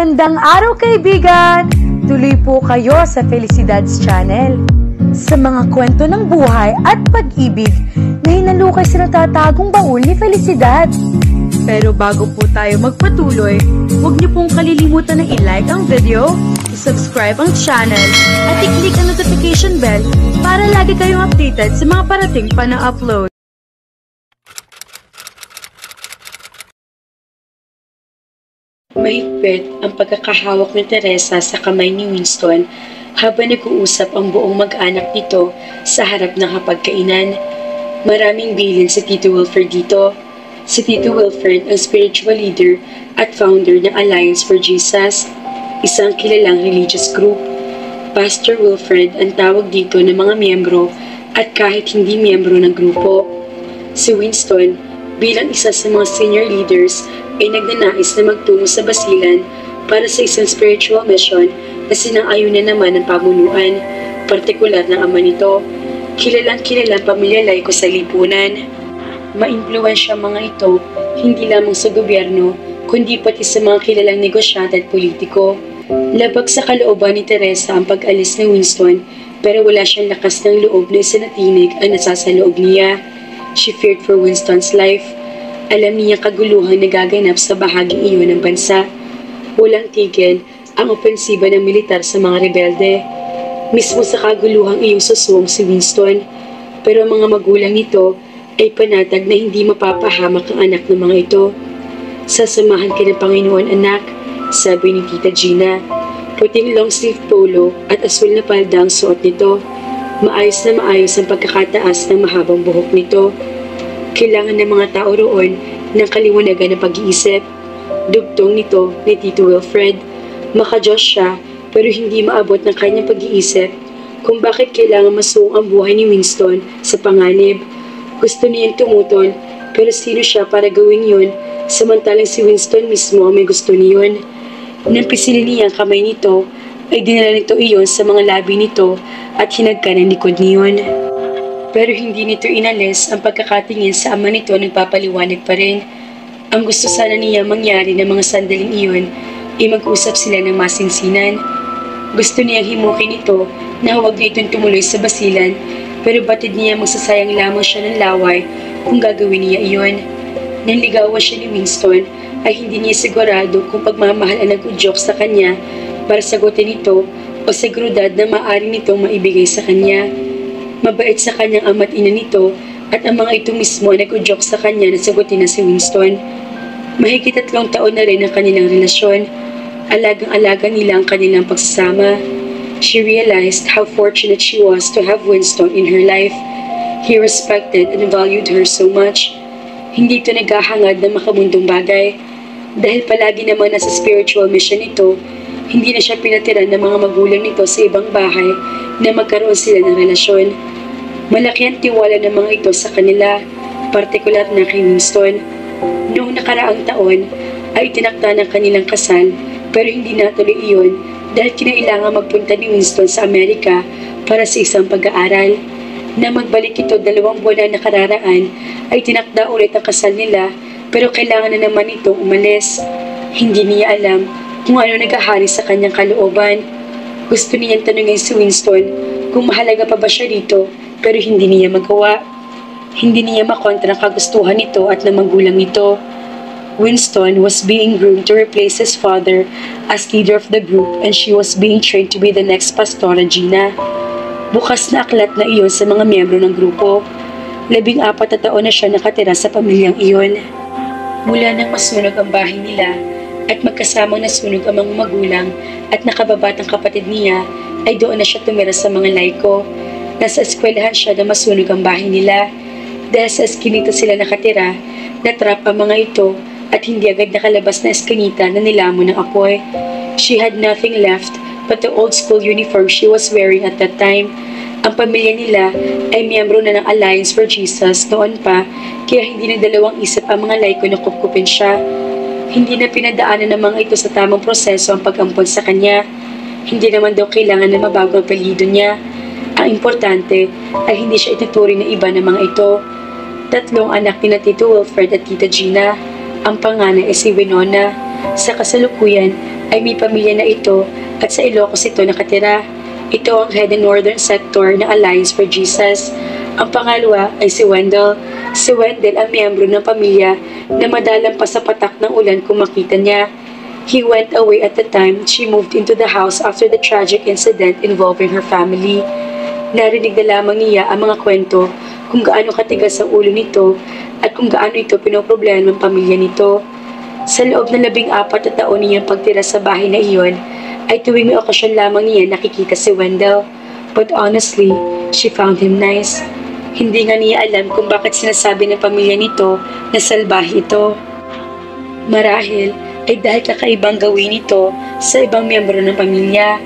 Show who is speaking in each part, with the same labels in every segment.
Speaker 1: Magandang araw kaibigan! Tuloy po kayo sa Felicidad's Channel. Sa mga kwento ng buhay at pag-ibig na hinalukay sa natatagong baul ni Felicidad. Pero bago po tayo magpatuloy, huwag niyo pong kalilimutan na i-like ang video, i-subscribe ang channel, at i-click ang notification bell para lagi kayong updated sa mga parating pa na upload.
Speaker 2: Mahigpit ang pagkakahawak ni Teresa sa kamay ni Winston habang nag-uusap ang buong mag-anak nito sa harap ng hapagkainan. Maraming bilin si Tito Wilfred dito. Si Tito Wilfred ang spiritual leader at founder ng Alliance for Jesus, isang kilalang religious group. Pastor Wilfred ang tawag dito ng mga miyembro at kahit hindi miyembro ng grupo. Si Winston, bilang isa sa mga senior leaders, ay nagnanais na magtungo sa Basilan para sa isang spiritual mission na sinang-ayunan naman ng pamunuan, partikular ng ama nito. Kilalang pamilya laiko sa lipunan. Maimpluwensya mga ito, hindi lamang sa gobyerno, kundi pati sa mga kilalang negosyante at politiko. Labag sa kalooban ni Teresa ang pag-alis ni Winston, pero wala siyang lakas ng loob na isanatinig ang nasasaloob niya. She feared for Winston's life. Alam niya kaguluhan na gaganap sa bahaging iyon ng bansa. Walang tigil ang opensiba ng militar sa mga rebelde. Mismo sa kaguluhang iyong susuwong si Winston. Pero ang mga magulang nito ay panatag na hindi mapapahamak ang anak ng mga ito. Sasamahan ka ng Panginoon, anak, sabi ni Tita Gina. Puting long sleeve polo at asul na palda ang suot nito. Maayos na maayos ang pagkakataas ng mahabang buhok nito. Kailangan ng mga tao roon ng kaliwanagan ng pag-iisip. Dugtong nito ni Tito Wilfred. Maka-Diyos siya pero hindi maabot ng kanyang pag-iisip kung bakit kailangan masuong ang buhay ni Winston sa panganib. Gusto niyang tumutol pero sino siya para gawin yun samantalang si Winston mismo ang may gusto niyon. Nang pisilin niya ang kamay nito ay dinala nito iyon sa mga labi nito at hinagka ng likod niyon. Pero hindi nito inalis ang pagkakatingin sa ama nito nagpapaliwanag pa rin. Ang gusto sana niya mangyari ng mga sandaling iyon ay mag-usap sila ng masinsinan. Gusto niyang himukin ito na huwag na itong tumuloy sa Basilan, pero batid niya magsasayang lamang siya ng laway kung gagawin niya iyon. Nang ligawan siya ni Winston ay hindi niya sigurado kung pagmamahal ang nag-udyok sa kanya para sagutin ito o seguridad na maaari nitong maibigay sa kanya. Mabait sa kanyang ama't ina nito at ang mga ito mismo ay nag-udyok sa kanya na sagutin na si Winston. Mahigit 3 taon na rin ang kanilang relasyon. Alagang-alaga nila ang kanilang pagsasama. She realized how fortunate she was to have Winston in her life. He respected and valued her so much. Hindi ito naghahangad ng makamundong bagay. Dahil palagi naman nasa spiritual mission ito, hindi na siya pinatiran ng mga magulang nito sa ibang bahay na magkaroon sila ng relasyon. Malaki ang tiwala ng mga ito sa kanila, partikular na kay Winston. Noong nakaraang taon ay tinakda ng kanilang kasal pero hindi natuloy iyon dahil kinailangan magpunta ni Winston sa Amerika para sa isang pag-aaral. Na magbalik ito 2 buwan na nakararaan ay tinakda ulit ang kasal nila pero kailangan na naman itong umalis. Hindi niya alam kung ano naghahari sa kanyang kalooban. Gusto niyang tanungin si Winston kung mahalaga pa ba siya dito pero hindi niya magawa. Hindi niya makontra ang kagustuhan nito at ng magulang nito. Winston was being groomed to replace his father as leader of the group and she was being trained to be the next Pastora Gina. Bukas na aklat na iyon sa mga miyembro ng grupo. 14 na taon na siya nakatira sa pamilyang iyon. Mula nang masunog ang bahay nila at magkasamang nasunog ang mga magulang at nakababatang kapatid niya, ay doon na siya tumira sa mga laiko. Nasa eskwelahan siya na masunog ang bahay nila. Dahil sa eskinita sila nakatira, natrap ang mga ito at hindi agad nakalabas na eskinita na nilamon ng apoy. She had nothing left but the old school uniform she was wearing at that time. Ang pamilya nila ay miyembro na ng Alliance for Jesus noon pa, kaya hindi na dalawang isip ang mga laiko na kupkupin siya. Hindi na pinadaanan ng mga ito sa tamang proseso ang pag-ampon sa kanya. Hindi naman daw kailangan na mabago ang apelyido niya. Ang importante ay hindi siya ituturing na iba ng mga ito. 3 anak ni Tito Wilfred at Tita Gina. Ang panganay ay si Winona. Sa kasalukuyan ay may pamilya na ito at sa Ilocos ito nakatira. Ito ang head ng Northern Sector ng Alliance for Jesus. Ang pangalawa ay si Wendell. Si Wendell ang miyembro ng pamilya na madalang pa sa patak ng ulan kung makita niya. He went away at the time she moved into the house after the tragic incident involving her family. Narinig na lamang niya ang mga kwento kung gaano katigas ang ulo nito at kung gaano ito pinoproblema ng pamilya nito. Sa loob ng 14 na taon niyang pagtira sa bahay na iyon, ay tuwing may okasyon lamang niya nakikita si Wendell. But honestly, she found him nice. Hindi nga niya alam kung bakit sinasabi ng pamilya nito na salbahe ito. Marahil ay dahil kakaibang gawin ito sa ibang miyembro ng pamilya.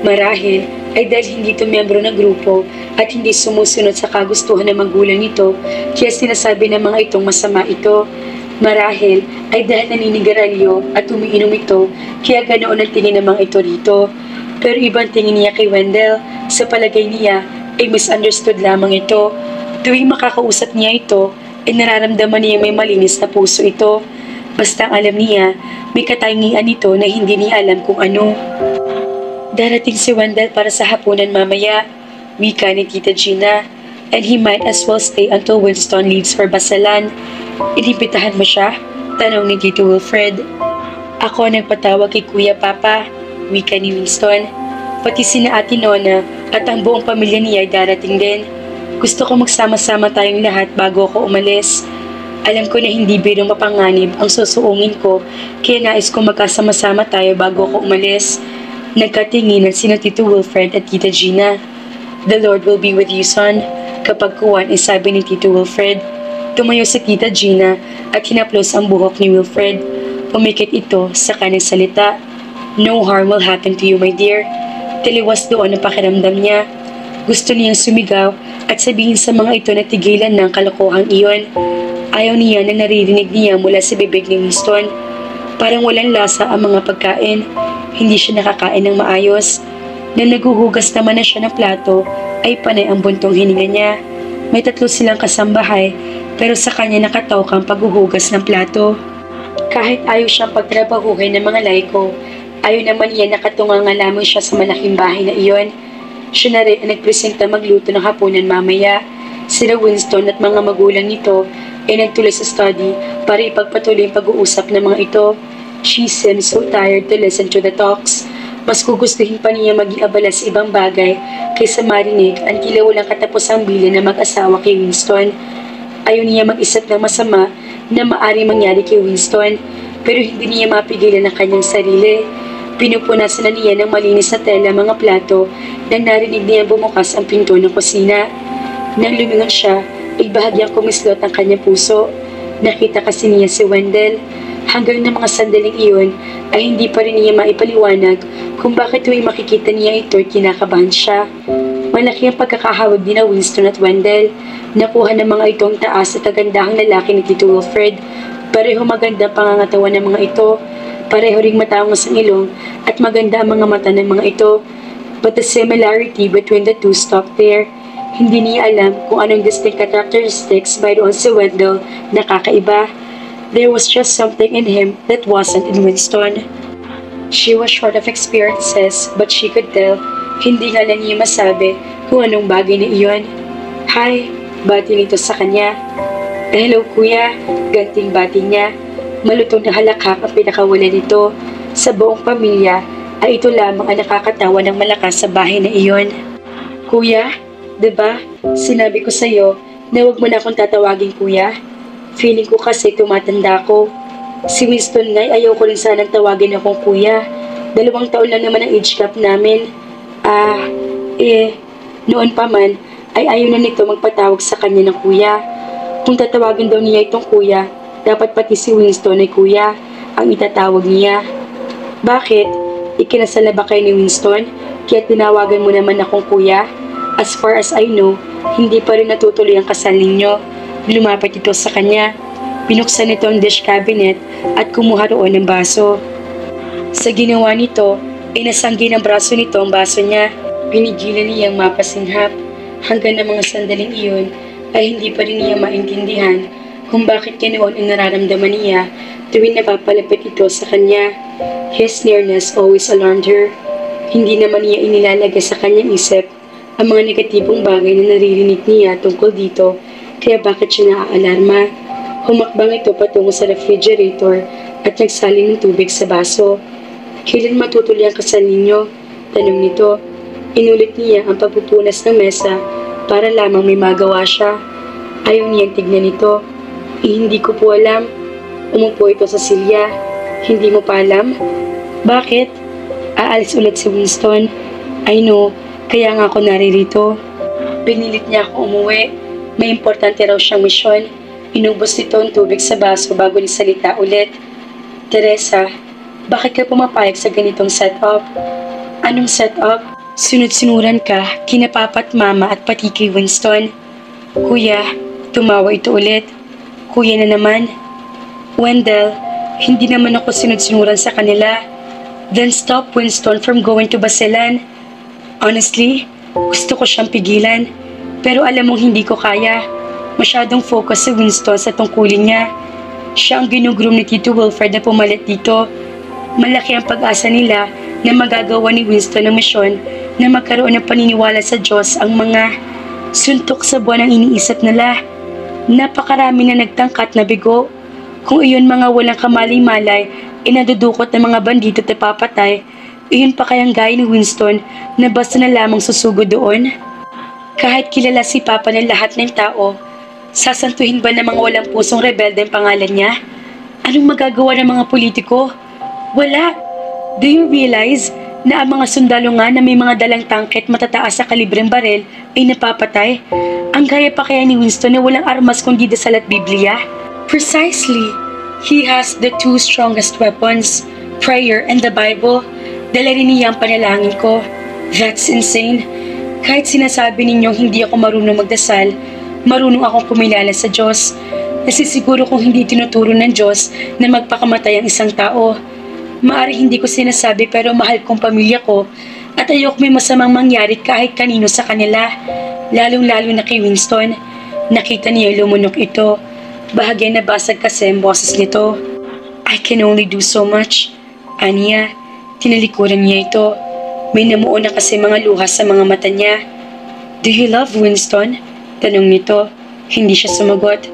Speaker 2: Marahil ay dahil hindi ito miyembro ng grupo at hindi sumusunod sa kagustuhan ng magulang nito kaya sinasabi ng mga itong masama ito. Marahil ay dahil naninigarilyo at umiinom ito kaya ganoon ang tingin ng mga ito rito. Pero ibang tingin niya kay Wendell, sa palagay niya ay misunderstood lamang ito. Tuwing makakausap niya ito, ay nararamdaman niya may malinis na puso ito. Basta alam niya, may katangian ito na hindi niya alam kung ano. Darating si Wendell para sa hapunan mamaya, wika ni Tita Gina, and he might as well stay until Winston leaves for Basalan. Inibitahan mo siya? Tanong ni Tito Wilfred. Ako nagpatawag kay Kuya Papa, wika ni Winston. Pati sina Ate Nona at ang buong pamilya niya ay darating din. Gusto ko magsama-sama tayong lahat bago ako umalis. Alam ko na hindi birong mapanganib ang susuungin ko, kaya nais ko magkasama-sama tayo bago ako umalis. Nagkatinginan sina Tito Wilfred at Tita Gina. The Lord will be with you, son. Kapag kuwan ay sabi ni Tito Wilfred. Tumayo si Tita Gina at hinaplos ang buhok ni Wilfred. Pumikit ito sa kanyang salita. No harm will happen to you, my dear. Taliwas doon ang pakiramdam niya. Gusto niyang sumigaw at sabihin sa mga ito na tigilan ng kalokohang iyon. Ayaw niya na naririnig niya mula sa bibig ni Winston. Parang walang lasa ang mga pagkain. Hindi siya nakakain ng maayos. Nang naguhugas naman na siya ng plato, ay panay ang buntong hininga niya. May 3 silang kasambahay, pero sa kanya nakatawag ang paghuhugas ng plato. Kahit ayaw siyang pagtrabahuhin ng mga layko, ayaw naman niya nakatunga nga lamang siya sa malaking bahay na iyon. Siya na rin ang nagpresenta magluto ng hapunan mamaya. Sila Winston at mga magulang nito ay nagtuloy sa study para ipagpatuloy ang pag-uusap ng mga ito. She seemed so tired to listen to the talks. Mas gugustuhin pa niya mag-iabala sa ibang bagay kaysa marinig ang tila walang katapusang bilin na mag-asawa kay Winston. Ayaw niya mag-isip ng masama na maari mangyari kay Winston, pero hindi niya mapigilan ang kanyang sarili. Pinupunasan na niya ng malinis na tela mga plato nang narinig niya bumukas ang pinto ng kusina. Nang lumingon siya, ay bahagyang kumislot ang kanyang puso. Nakita kasi niya si Wendell. Hanggang na mga sandaling iyon ay hindi pa rin niya maipaliwanag kung bakit tuwing makikita niya ito ay kinakabahan siya. Malaki ang pagkakahawag din na Winston at Wendell. Nakuha ng mga itong taas at kagandahang lalaki ni Tito Wilfred. Pareho maganda ang pangangatawan ng mga ito. Pareho ring matangos ang ilong at maganda ang mga mata ng mga ito. But the similarity between the two stopped there. Hindi niya alam kung anong distinct characteristics mayroon si Wendell na kakaiba. There was just something in him that wasn't in Winston. She was short of experiences, but she could tell, hindi nga lang niya masabi kung anong bagay na iyon. Hi, bati nito sa kanya. Hello kuya, ganting bati niya. Malutong na halakhak ang pinakawala nito. Sa buong pamilya, ay ito lamang ang nakakatawa ng malakas sa bahay na iyon. Kuya, diba, sinabi ko sa'yo na huwag mo na akong tatawagin kuya. Feeling ko kasi tumatanda ko. Si Winston nga'y ayaw ko rin sanang tawagin akong kuya. 2 taon lang naman ang age gap namin. Noon pa man, ay ayaw na nito magpatawag sa kanya ng kuya. Kung tatawagin daw niya itong kuya, dapat pati si Winston ay kuya ang itatawag niya. Bakit? Ikinasal na ba kayo ni Winston? Kaya tinawagan mo naman akong kuya? As far as I know, hindi pa rin natutuloy ang kasal ninyo. Lumapit ito sa kanya. Binuksan nito ang dish cabinet at kumuha roon ng baso. Sa ginawa nito, ay nasanggi ng braso nito ang baso niya. Pinigilan niyang mapasinghap. Hanggang na mga sandaling iyon, ay hindi pa rin niya maintindihan kung bakit ganoon ang nararamdaman niya tuwing napapalapit ito sa kanya. His nearness always alarmed her. Hindi naman niya inilalagay sa kanyang isip ang mga negatibong bagay na naririnig niya tungkol dito, kaya bakit siya naaalarma? Humakbang ito patungo sa refrigerator at nagsaling ng tubig sa baso. Kailan matutuloy ang kasal ninyo? Tanong nito. Inulit niya ang pagpupunas ng mesa para lamang may magawa siya. Ayaw niyang tignan ito. Hindi ko po alam. Umupo ito sa silya. Hindi mo pa alam? Bakit? Aalis ulit si Winston. I know, kaya nga ako naririto. Pinilit niya ako umuwi. May importante raw siyang misyon. Inubos nito ang tubig sa baso bago nisalita ulit. Teresa, bakit ka pumapayag sa ganitong setup? Anong setup? Sunod-sunuran ka, kina papa at mama at pati kay Winston. Kuya, tumawa ito ulit. Kuya na naman. Wendell, hindi naman ako sunod-sunuran sa kanila. Then stop Winston from going to Basilan. Honestly, gusto ko siyang pigilan. Pero alam mong hindi ko kaya. Masyadong focus si Winston sa tungkulin niya. Siya ang ginugroom ni Tito Wilfred na pumalit dito. Malaki ang pag-asa nila na magagawa ni Winston ang misyon na magkaroon ng paniniwala sa Diyos ang mga suntok sa buwan ang iniisip nila. Napakarami na nagtangkat na bigo. Kung iyon mga walang kamalay-malay, inadudukot ng mga bandito at papatay, iyon pa kayang gaya ni Winston na basta na lamang susugo doon? Kahit kilala si Papa ng lahat ng tao, sasantuhin ba ng mga walang pusong rebelde ang pangalan niya? Anong magagawa ng mga politiko? Wala. Do you realize na ang mga sundalo nga na may mga dalang tangke at matataas sa kalibreng barel ay napapatay? Ang gaya pa kaya ni Winston na walang armas kundi dasal at Biblia? Precisely. He has the two strongest weapons, prayer and the Bible. Dala rin niya ang panalangin ko. That's insane. Kahit sinasabi ninyong hindi ako marunong magdasal, marunong akong kumilala sa Diyos. Nasisiguro kong hindi tinuturo ng Diyos na magpakamatay ang isang tao. Maari hindi ko sinasabi pero mahal kong pamilya ko at ayoko may masamang mangyari kahit kanino sa kanila. Lalong-lalo na kay Winston. Nakita niya lumunok ito. Bahagya na basag kasi ang boses nito. I can only do so much. Aniya, tinalikuran niya ito. May namuo na kasi mga luha sa mga mata niya. Do you love Winston? Tanong nito. Hindi siya sumagot.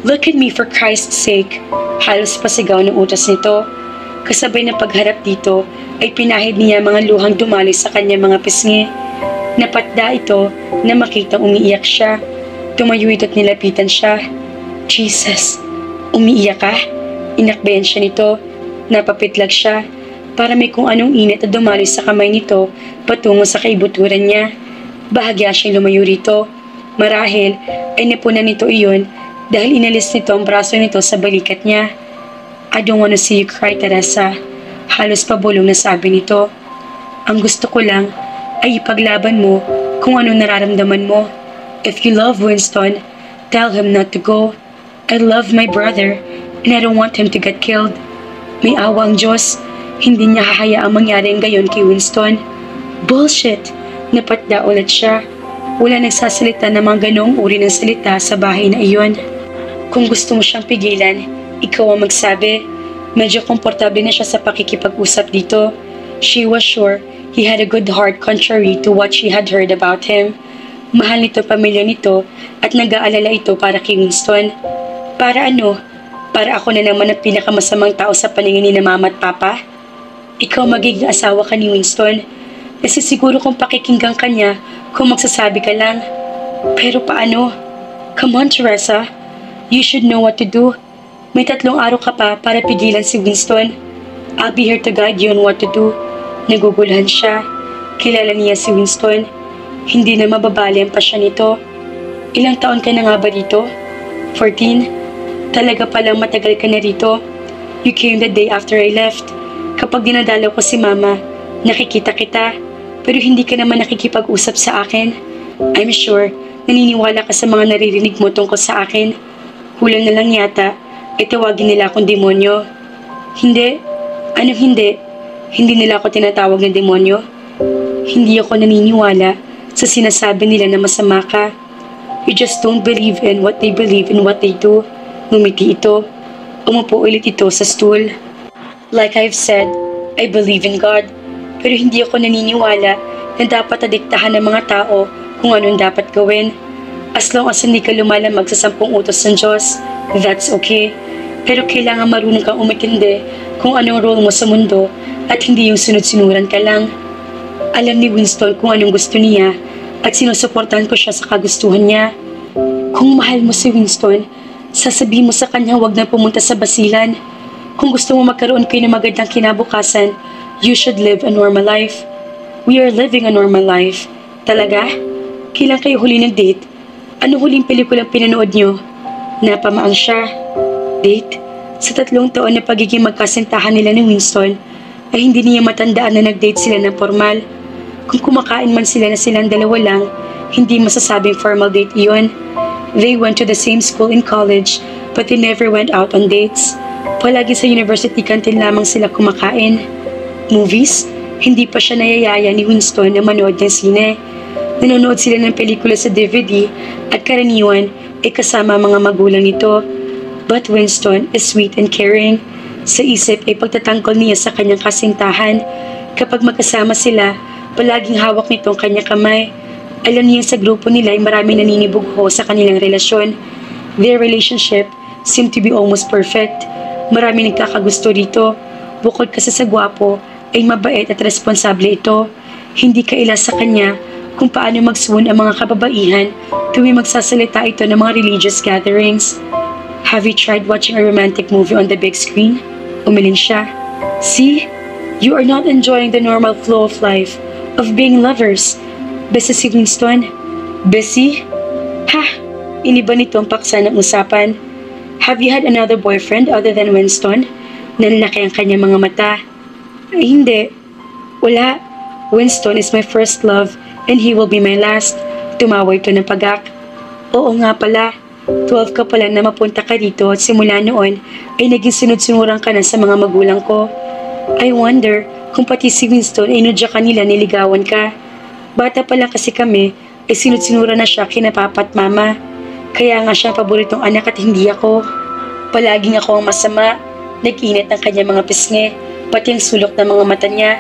Speaker 2: Look at me for Christ's sake. Halos pasigaw ng utas nito. Kasabay na pagharap dito ay pinahid niya mga luhang dumali sa kanya mga pisngi. Napatda ito na makitang umiiyak siya. Tumayo ito't nilapitan siya. Jesus, umiiyak ka? Inakbayan siya nito. Napapitlag siya para may kung anong init na dumali sa kamay nito patungo sa kaibuturan niya. Bahagya siyang lumayo rito. Marahil ay napunan nito iyon dahil inalis nito ang braso nito sa balikat niya. I don't want to see you cry, Teresa. Halos pabulong na sabi nito. Ang gusto ko lang ay ipaglaban mo kung anong nararamdaman mo. If you love Winston, tell him not to go. I love my brother and I don't want him to get killed. May awa ang Diyos. Hindi niya hahayaang mangyari ang gayon kay Winston. Bullshit! Napatda ulit siya. Wala nagsasalita ng mga ganong uri ng salita sa bahay na iyon. Kung gusto mo siyang pigilan, ikaw ang magsabi. Medyo komportable na siya sa pakikipag-usap dito. She was sure he had a good heart contrary to what she had heard about him. Mahal nito pamilya nito at nag-aalala ito para kay Winston. Para ano? Para ako na naman ang pinakamasamang tao sa paningin ni na mama at papa? Ikaw magiging asawa ka ni Winston. Nasisiguro kong pakikinggan ka niya kung magsasabi ka lang. Pero paano? Come on, Teresa. You should know what to do. May 3 araw ka pa para pigilan si Winston. I'll be here to guide you on what to do. Naguguluhan siya. Kilala niya si Winston. Hindi na mababali ang pasya nito. Ilang taon ka na nga ba dito? 14? Talaga palang matagal ka na rito. You came the day after I left. Kapag dinadalaw ko si Mama, nakikita kita. Pero hindi ka naman nakikipag-usap sa akin. I'm sure, naniniwala ka sa mga naririnig mo tungkol sa akin. Kulang na lang yata, tawagin nila akong demonyo. Hindi. Anong hindi? Hindi nila ako tinatawag na demonyo. Hindi ako naniniwala sa sinasabi nila na masama ka. You just don't believe in what they believe and what they do. Ngumiti ito. Umupo ulit ito sa stool. Like I've said, I believe in God. Pero hindi ako naniniwala na dapat adiktahan ng mga tao kung anong dapat gawin. As long as hindi ka lumalamag sa 10 utos ng Diyos, that's okay. Pero kailangan marunong kang umintindi kung anong role mo sa mundo at hindi yung sunod-sinuran ka lang. Alam ni Winston kung anong gusto niya at sinusuportahan ko siya sa kagustuhan niya. Kung mahal mo si Winston, sasabihin mo sa kanya huwag na pumunta sa basilan. Kung gusto mo magkaroon kayo ng magandang kinabukasan, you should live a normal life. We are living a normal life. Talaga? Kailan kayo huli ng date? Ano huling pelikulang pinanood nyo? Napamaang siya. Date? Sa 3 taon na pagiging magkasintahan nila ni Winston, ay hindi niya matandaan na nag-date sila ng formal. Kung kumakain man sila na silang dalawa lang, hindi masasabing formal date iyon. They went to the same school in college, but they never went out on dates. Palagi sa university canteen lamang sila kumakain. Movies? Hindi pa siya nayayaya ni Winston na manood ng sine. Nanonood sila ng pelikula sa DVD at karaniwan ay kasama mga magulang nito. But Winston is sweet and caring. Sa isip ay pagtatangkol niya sa kanyang kasintahan. Kapag magkasama sila, palaging hawak nito ang kanyang kamay. Alam niya sa grupo nila ay maraming naninibugho sa kanilang relasyon. Their relationship seemed to be almost perfect. Maraming nagkakagusto dito. Bukod kasi sa gwapo, ay mabait at responsable ito. Hindi kaila sa kanya kung paano magsuon ang mga kababaihan tuwing magsasalita ito ng mga religious gatherings. Have you tried watching a romantic movie on the big screen? Umiling siya. See? You are not enjoying the normal flow of life, of being lovers. Busy si Winston? Busy? Ha? Iniba nito ang paksa ng usapan. Have you had another boyfriend other than Winston? Nanlaki ang kanyang mga mata. Ay, hindi. Wala. Winston is my first love and he will be my last. Tumawa ito ng pagak. Oo nga pala. 12 ka pa lang na mapunta ka dito at simula noon ay naging sunod-sunuran ka na sa mga magulang ko. I wonder kung pati si Winston ay inudya kanila niligawan ka. Bata pa lang kasi kami ay sunod-sunuran na siya kina papa at mama. Kaya nga siya ang paboritong anak at hindi ako. Palaging ako ang masama. Nag-init ang kanyang mga pisngi, pati ang sulok ng mga mata niya.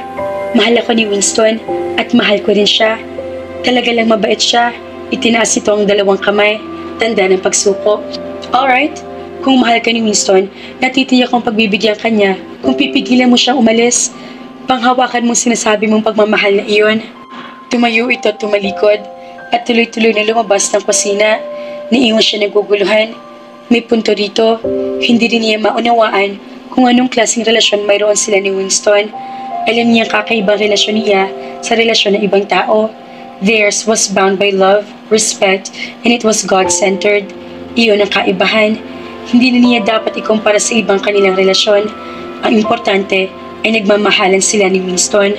Speaker 2: Mahal ako ni Winston at mahal ko rin siya. Talaga lang mabait siya. Itinaas ito ang 2 kamay. Tanda ng pagsuko. Alright, kung mahal ka ni Winston, natitiyak kong pagbibigyan ka niya kung pipigilan mo siyang umalis. Panghawakan mong sinasabi mong pagmamahal na iyon. Tumayo ito at tumalikod at tuloy-tuloy na lumabas ng kusina. Niiwan siya naguguluhan. May punto dito, hindi rin niya maunawaan kung anong klaseng relasyon mayroon sila ni Winston. Alam niya kakaibang relasyon niya sa relasyon ng ibang tao. Theirs was bound by love, respect, and it was God-centered. Iyon ang kaibahan. Hindi na niya dapat ikumpara sa ibang kanilang relasyon. Ang importante ay nagmamahalan sila ni Winston.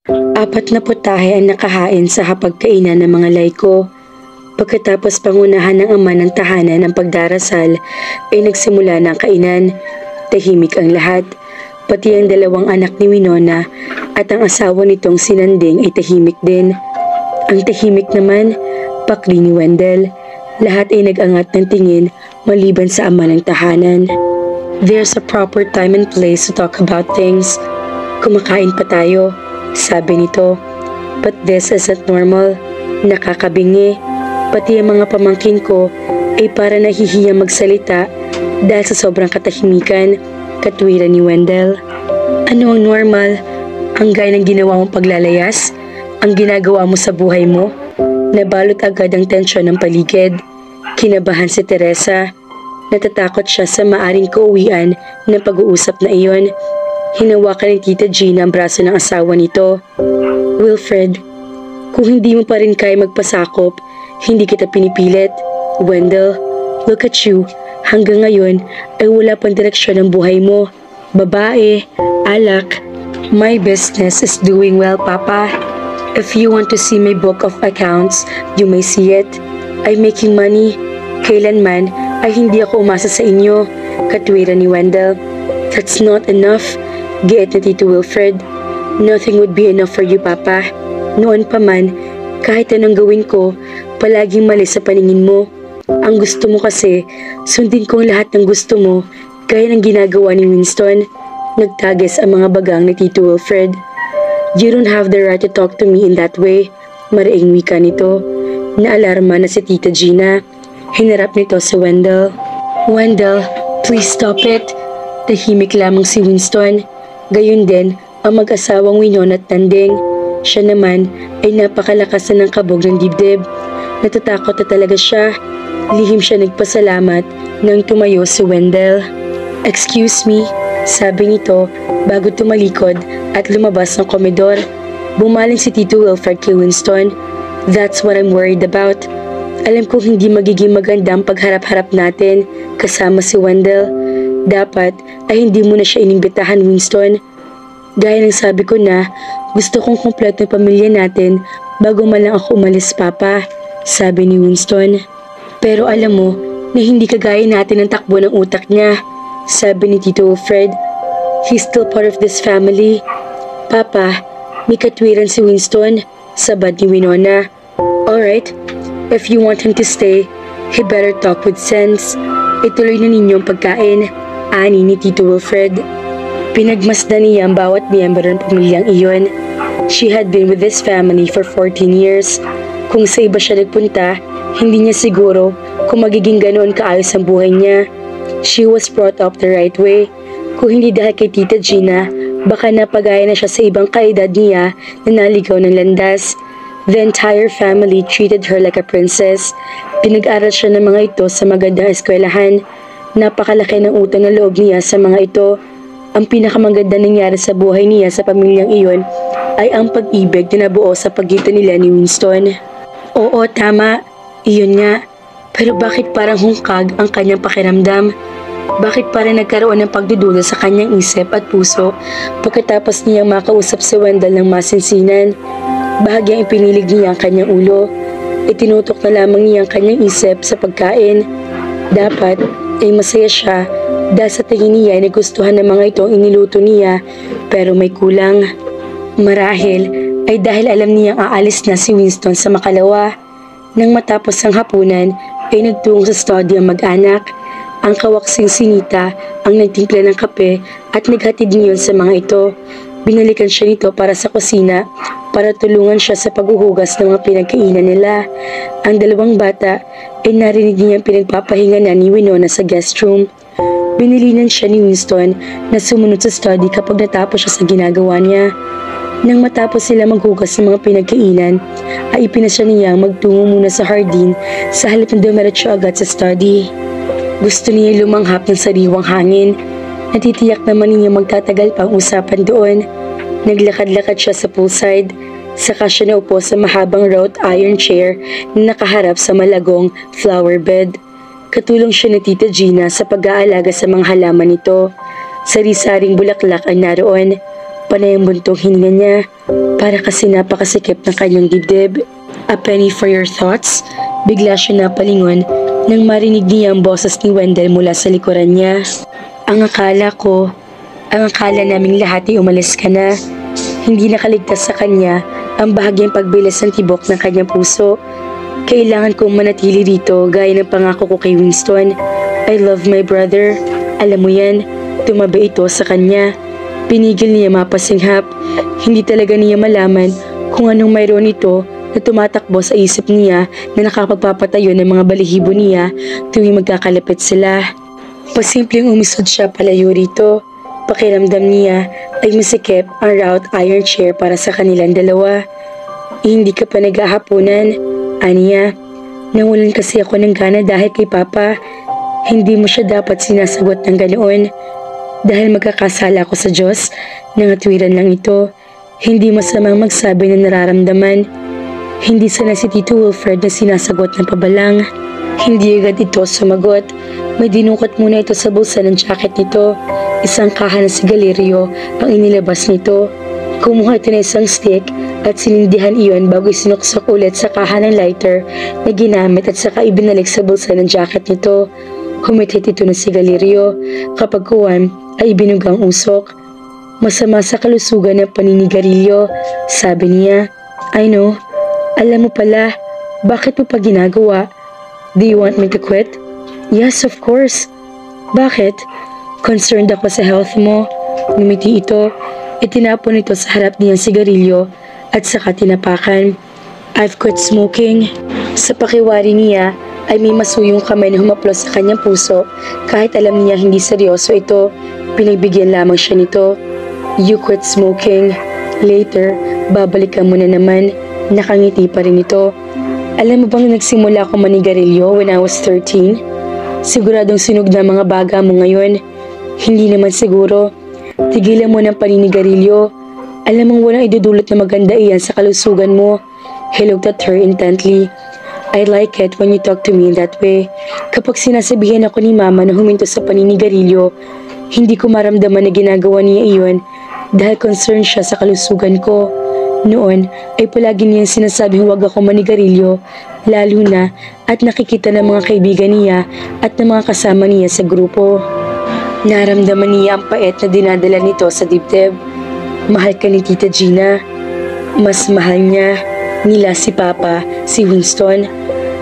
Speaker 2: 4 na putahe ang nakahain sa hapagkainan ng mga laiko. Pagkatapos pangunahan ng ama ng tahanan ang pagdarasal, ay nagsimula ng kainan. Tahimik ang lahat. Pati ang 2 anak ni Winona at ang asawa nitong si Nanding ay tahimik din. Ang tahimik naman, pakli ni Wendell. Lahat ay nag-angat ng tingin maliban sa ama ng tahanan. There's a proper time and place to talk about things. Kumakain pa tayo, sabi nito. But this isn't normal. Nakakabingi. Pati ang mga pamangkin ko ay para nahihiya magsalita dahil sa sobrang katahimikan. Katwiran ni Wendell. Ano ang normal? Ang gaya ng ginawa mong paglalayas? Ang ginagawa mo sa buhay mo? Nabalot agad ang tensyon ng paligid. Kinabahan si Teresa. Natatakot siya sa maaring kauwian ng pag-uusap na iyon. Hinawakan ni Tita Gina ang braso ng asawa nito. Wilfred, kung hindi mo pa rin kaya magpasakop, hindi kita pinipilit. Wendell, look at you. Hanggang ngayon ay wala pang direksyon ang buhay mo. Babae, alak. My business is doing well, Papa. If you want to see my book of accounts, you may see it. I'm making money. Kailanman ay hindi ako umasa sa inyo. Katwiran ni Wendell. That's not enough. Giit na Tito Wilfred. Nothing would be enough for you, Papa. Noon pa man, kahit anong gawin ko, palaging mali sa paningin mo. Ang gusto mo kasi, sundin ko ang lahat ng gusto mo, gaya ng ginagawa ni Winston. Nagtages ang mga bagang ni Tito Wilfred. You don't have the right to talk to me in that way. Maraing wika nito. Naalarma na si Tita Gina. Hinarap nito si Wendell. Wendell, please stop it. Tahimik lamang si Winston. Gayun din ang mag-asawang Winona at Tanding. Siya naman ay napakalakas na ng kabog ng dibdib. Natatakot na talaga siya. Lihim siya nagpasalamat nang tumayo si Wendell. Excuse me, sabi nito bago tumalikod at lumabas ng komedor. Bumaling si Tito Wilfred kay Winston. That's what I'm worried about. Alam kong hindi magiging maganda ang pagharap-harap natin kasama si Wendell. Dapat ay hindi mo na siya inimbitahan, Winston. Gaya ng sabi ko na, gusto kong kumpleto ng pamilya natin bago man lang ako umalis, Papa, sabi ni Winston. Pero alam mo na hindi kagaya natin ang takbo ng utak niya, sabi ni Tito Wilfred. He's still part of this family. Papa, may katwiran si Winston, sabad ni Winona. Alright, if you want him to stay, he better talk with sense. Ituloy na ninyong pagkain, ani ni Tito Wilfred. Pinagmasdan niya ang bawat miyembro ng pamilyang iyon. She had been with this family for 14 years. Kung sa iba siya nagpunta, hindi niya siguro kung magiging ganoon kaayos ang buhay niya. She was brought up the right way. Kung hindi dahil kay Tita Gina, baka napagaya na siya sa ibang kaedad niya na naligaw ng landas. The entire family treated her like a princess. Pinag-aral siya ng mga ito sa magandang eskwelahan. Napakalaki ng utang na loob niya sa mga ito. Ang pinakamaganda nangyari sa buhay niya sa pamilyang iyon ay ang pag-ibig na nabuo sa pagitan nila ni Winston. Oo, tama. Iyon nga. Pero bakit parang hungkag ang kanyang pakiramdam? Bakit parang nagkaroon ng pagdududa sa kanyang isip at puso pagkatapos niyang makausap si Wendell ng masinsinan? Bahagyang ipinilig niya ang kanyang ulo. Itinutok na lamang niya ang kanyang isip sa pagkain. Dapat ay masaya siya dahil sa tingin niya ay nagustuhan ng mga itong iniluto niya, pero may kulang. Marahil ay dahil alam niyang aalis na si Winston sa makalawa. Nang matapos ang hapunan ay nagtungo sa study ang mag-anak. Ang kawaksing sinita ang nagtimpla ng kape at naghatid niyon sa mga ito. Binalikan siya nito para sa kusina para tulungan siya sa paghuhugas ng mga pinagkainan nila. Ang dalawang bata ay narinig niyang pinagpapahinga na ni Winona sa guest room. Binilinan siya ni Winston na sumunod sa study kapag natapos siya sa ginagawa niya. Nang matapos sila maghugas ng mga pinagkainan, ay ipinasya niyang magtungo muna sa hardin sa halip na dumiretso agad sa study. Gusto niya lumanghap ng sariwang hangin. Natitiyak naman niya magtatagal pa ang usapan doon. Naglakad-lakad siya sa poolside. Saka siya naupo sa mahabang wrought iron chair na nakaharap sa malagong flower bed. Katulong siya ni Tita Gina sa pag-aalaga sa mga halaman nito. Sari-saring bulaklak ang naroon. Panay ang buntong hininga niya para kasi napakasikip ng kanyang dibdib. A penny for your thoughts? Bigla siya napalingon nang marinig niya ang boses ni Wendell mula sa likuran niya. Ang akala naming lahat ay umalis ka na. Hindi nakaligtas sa kanya ang bahagyang pagbilis ng tibok ng kanyang puso. Kailangan kong manatili dito gaya ng pangako ko kay Winston. I love my brother. Alam mo yan, tumabi ito sa kanya. Pinigil niya mapasinghap. Hindi talaga niya malaman kung anong mayroon ito na tumatakbo sa isip niya na nakapagpapatayo ng mga balihibo niya tuwing magkakalapit sila. Pasimpleng umisod siya palayo rito. Pakiramdam niya ay masikip ang wrought iron chair para sa kanilang dalawa. Hindi ka pa naghahaponan, aniya. Nawalan kasi ako ng gana dahil kay Papa. Hindi mo siya dapat sinasagot ng ganoon. Dahil magkakasala ako sa Diyos, nangatwiran lang ito. Hindi masamang magsabi ng nararamdaman. Hindi sana si Tito Wilfred na sinasagot ng pabalang. Hindi agad ito sumagot. May dinukot muna ito sa bulsa ng jacket nito. Isang kaha na sigarilyo ang inilabas nito. Kumuha ito ng isang stick at sinindihan iyon bago isinuksok ulit sa kaha ng lighter na ginamit at saka ibinalik sa bulsa ng jacket nito. Humitit ito ng sigarilyo. Kapag kuwan ay ibinugang usok. Masama sa kalusugan ng paninigarilyo, sabi niya. I know. Alam mo pala, bakit mo pa ginagawa? Do you want me to quit? Yes, of course. Bakit? Concerned ako sa health mo. Ngumiti ito. Itinapon ito sa harap niyang sigarilyo at saka tinapakan. I've quit smoking. Sa pakiwari niya ay may masuyong kamay na humaplos sa kanyang puso kahit alam niya hindi seryoso ito. Pinagbigyan lamang siya nito. You quit smoking. Later, babalikan mo na naman. Nakangiti pa rin ito. Alam mo bang nagsimula ako manigarilyo when I was 13? Siguradong sunog na mga baga mo ngayon. Hindi naman siguro. Tigilan mo ng paninigarilyo. Alam mong walang idudulot na maganda iyan sa kalusugan mo. He looked at her intently. I like it when you talk to me that way. Kapag sinasabihan ako ni Mama na huminto sa paninigarilyo, hindi ko maramdaman na ginagawa niya iyon dahil concerned siya sa kalusugan ko. Noon ay palagi niyang sinasabing huwag ako manigarilyo, lalo na at nakikita ng mga kaibigan niya at ng mga kasama niya sa grupo. Naramdaman niya ang pait na dinadala nito sa dibdib. Mahal ka ni Tita Gina. Mas mahal niya nila si Papa, si Winston.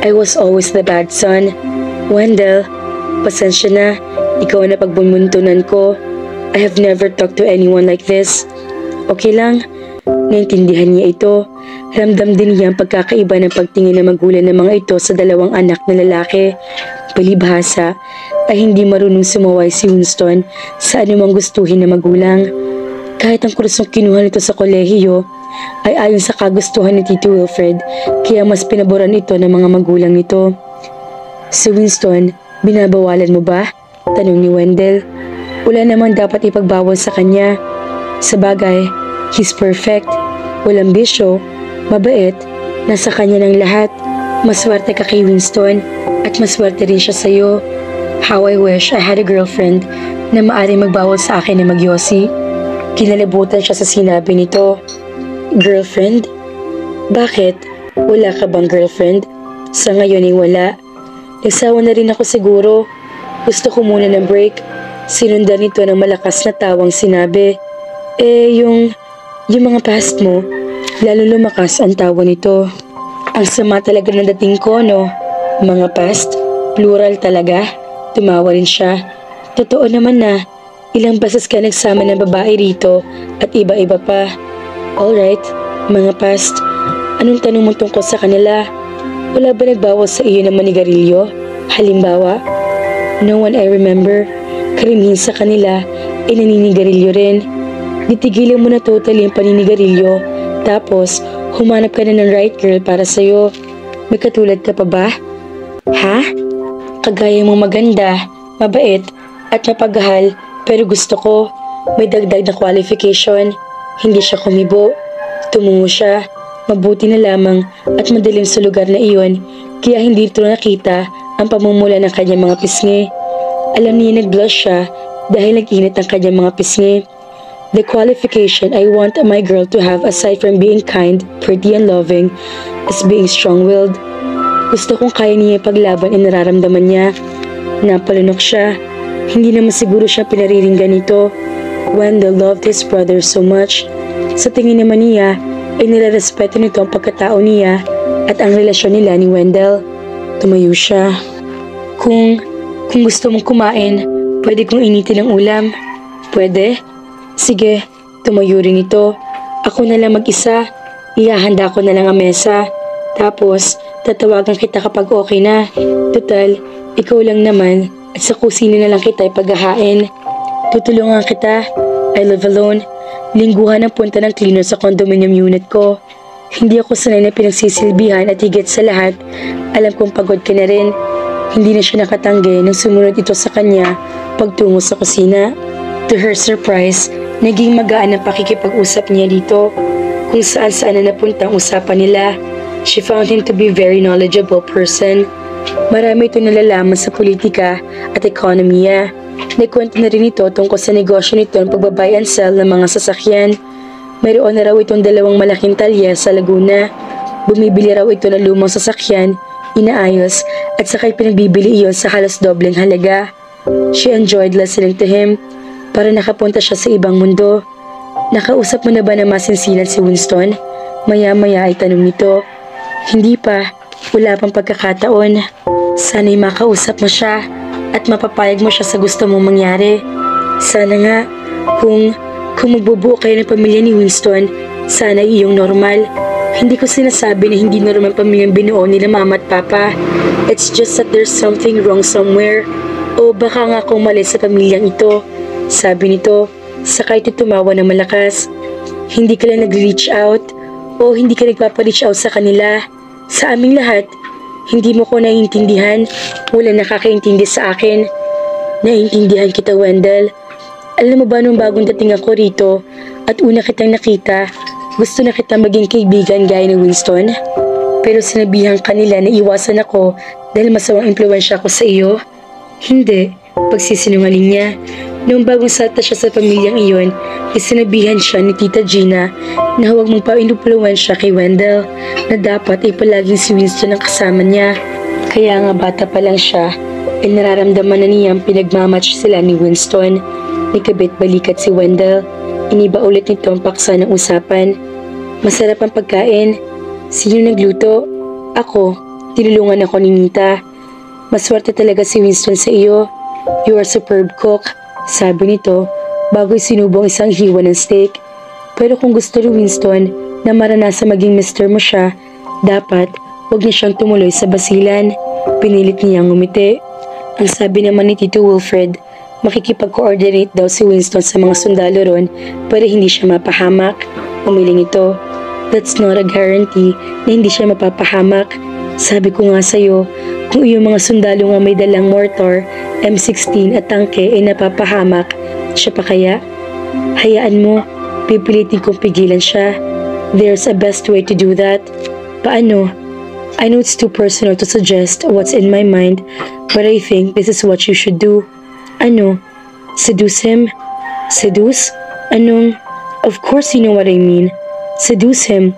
Speaker 2: I was always the bad son. Wendell, pasensya na. Ikaw na pagbunmuntunan ko. I have never talked to anyone like this. Okay lang. Naintindihan niya ito. Ramdam din niya ang pagkakaiba ng pagtingin ng magulang ng mga ito sa dalawang anak na lalaki. Palibhasa ay hindi marunong sumaway si Winston sa anumang gustuhin ng magulang. Kahit ang kursong kinuha nito sa kolehiyo ay ayon sa kagustuhan ni Tito Wilfred, kaya mas pinaboran ito ng mga magulang nito. Si Winston, binabawalan mo ba? Tanong ni Wendell. Wala naman dapat ipagbawal sa kanya. Sa bagay, he's perfect, walang bisyo, mabait, nasa kanya ng lahat. Maswerte ka kay Winston at maswerte rin siya sa'yo. How I wish I had a girlfriend na maaaring magbawal sa akin na magyosi. Kinalibutan siya sa sinabi nito. Girlfriend? Bakit? Wala ka bang girlfriend? Sa ngayon ay wala. Nagsawa na rin ako siguro. Gusto ko muna ng break. Sinundan nito ng malakas na tawang sinabi. Yung mga past mo, lalo lumakas ang tawa nito. Ang sama talaga ng dating ko, no? Mga past? Plural talaga? Tumawa rin siya. Totoo naman na, ilang beses ka nagsama ng babae rito at iba-iba pa. Alright, mga past. Anong tanong mo tungkol sa kanila? Wala ba nagbawas sa iyo ng manigarilyo? Halimbawa, no one I remember. Karamihan sa kanila ay naninigarilyo rin. Ditigilan mo na totally ang paninigarilyo, tapos humanap ka na ng right girl para sa'yo. May katulad ka pa ba? Ha? Kagaya mong maganda, mabait, at mapagahal, pero gusto ko, may dagdag na qualification. Hindi siya kumibo. Tumungo siya, mabuti na lamang at madilim sa lugar na iyon, kaya hindi ito nakita ang pamumula ng kanyang mga pisngi. Alam niya nag-blush siya dahil nag-init ang kanyang mga pisngi. The qualification I want my girl to have aside from being kind, pretty and loving is being strong-willed. Gusto kong kaya niya paglaban ang nararamdaman niya. Napalunok siya. Hindi naman siguro siya pinariringgan nito. Wendell loved his brother so much. Sa tingin naman niya, ay nilarespeto nito ang pagkatao niya at ang relasyon nila ni Wendell. Tumayo siya. Kung gusto mong kumain, pwede kong initin ang ulam. Pwede? Sige, tumayo rin ito. Ako na lang mag-isa. Ihahanda ko na lang ang mesa. Tapos, tatawagan kita kapag okay na. Total, ikaw lang naman at sa kusina na lang kita ipaghahain. Tutulungan kita. I live alone. Lingguhan ang punta ng cleaner sa condominium unit ko. Hindi ako sanay na pinagsisilbihan at higit sa lahat, alam kong pagod ka na rin. Hindi na siya nakatanggi nang sumunod ito sa kanya pagtungo sa kusina. To her surprise, naging magaan ang pakikipag-usap niya dito. Kung saan-saan na napunta ang usapan nila. She found him to be a very knowledgeable person. Marami itong nalalaman sa politika at ekonomiya. Nagkwento na rin ito tungkol sa negosyo nito ng pagbabay and sell ng mga sasakyan. Mayroon na raw itong dalawang malaking talye sa Laguna. Bumibili raw ito ng lumang sasakyan, inaayos at sakay pinagbibili iyon sa halos dobleng halaga. She enjoyed listening to him. Para nakapunta siya sa ibang mundo. Nakausap mo na ba na masinsinan si Winston? Maya-maya ay tanong nito. Hindi pa. Wala pang pagkakataon. Sana'y makausap mo siya at mapapayag mo siya sa gusto mong mangyari. Sana nga, kung magbubuo kayo ng pamilya ni Winston, sana iyong normal. Hindi ko sinasabi na hindi normal pamilyang binuo nila mama at papa. It's just that there's something wrong somewhere. O baka nga kung mali sa pamilyang ito. Sabi nito, saka ito tumawa ng malakas. Hindi ka lang nag-reach out o hindi ka nagpapa-reach out sa kanila. Sa aming lahat, hindi mo ko naiintindihan. Wala nakakaintindi sa akin. Naiintindihan kita, Wendell. Alam mo ba nung bagong dating ako rito at una kitang nakita, gusto na kita maging kaibigan gaya ni Winston? Pero sinabihan kanila na iwasan ako dahil masawang impluwensya ko sa iyo? Hindi, pagsisinungaling niya. Noong bagong salta siya sa pamilyang iyon, sinabihan siya ni Tita Gina na huwag mong pa-impluwensya kay Wendell, na dapat ay palaging si Winston ang kasama niya. Kaya nga bata pa lang siya, ay nararamdaman na niyang pinagmamatch sila ni Winston. May kabit-balikat si Wendell. Iniba ulit nito ang paksa ng usapan. Masarap ang pagkain. Sino nagluto? Ako. Tinulungan ako ni Nita. Maswerte talaga si Winston sa iyo. You are superb cook, sabi nito bago'y sinubong isang hiwa ng steak. Pero kung gusto ni Winston na maranasan maging mister mo siya, dapat huwag niya siyang tumuloy sa basilan. Pinilit niyang ngumiti. Ang sabi naman ni Tito Wilfred, makikipag-coordinate daw si Winston sa mga sundalo ron para hindi siya mapahamak. Umiling ito. That's not a guarantee na hindi siya mapapahamak. Sabi ko nga sa'yo, kung iyong mga sundalo nga may dalang mortar, M16 at tangke ay napapahamak, siya pa kaya? Hayaan mo, pipilitin kong pigilan siya. There's a best way to do that. Paano? I know it's too personal to suggest what's in my mind, but I think this is what you should do. Ano? Seduce him? Seduce? Anong? Of course you know what I mean. Seduce him.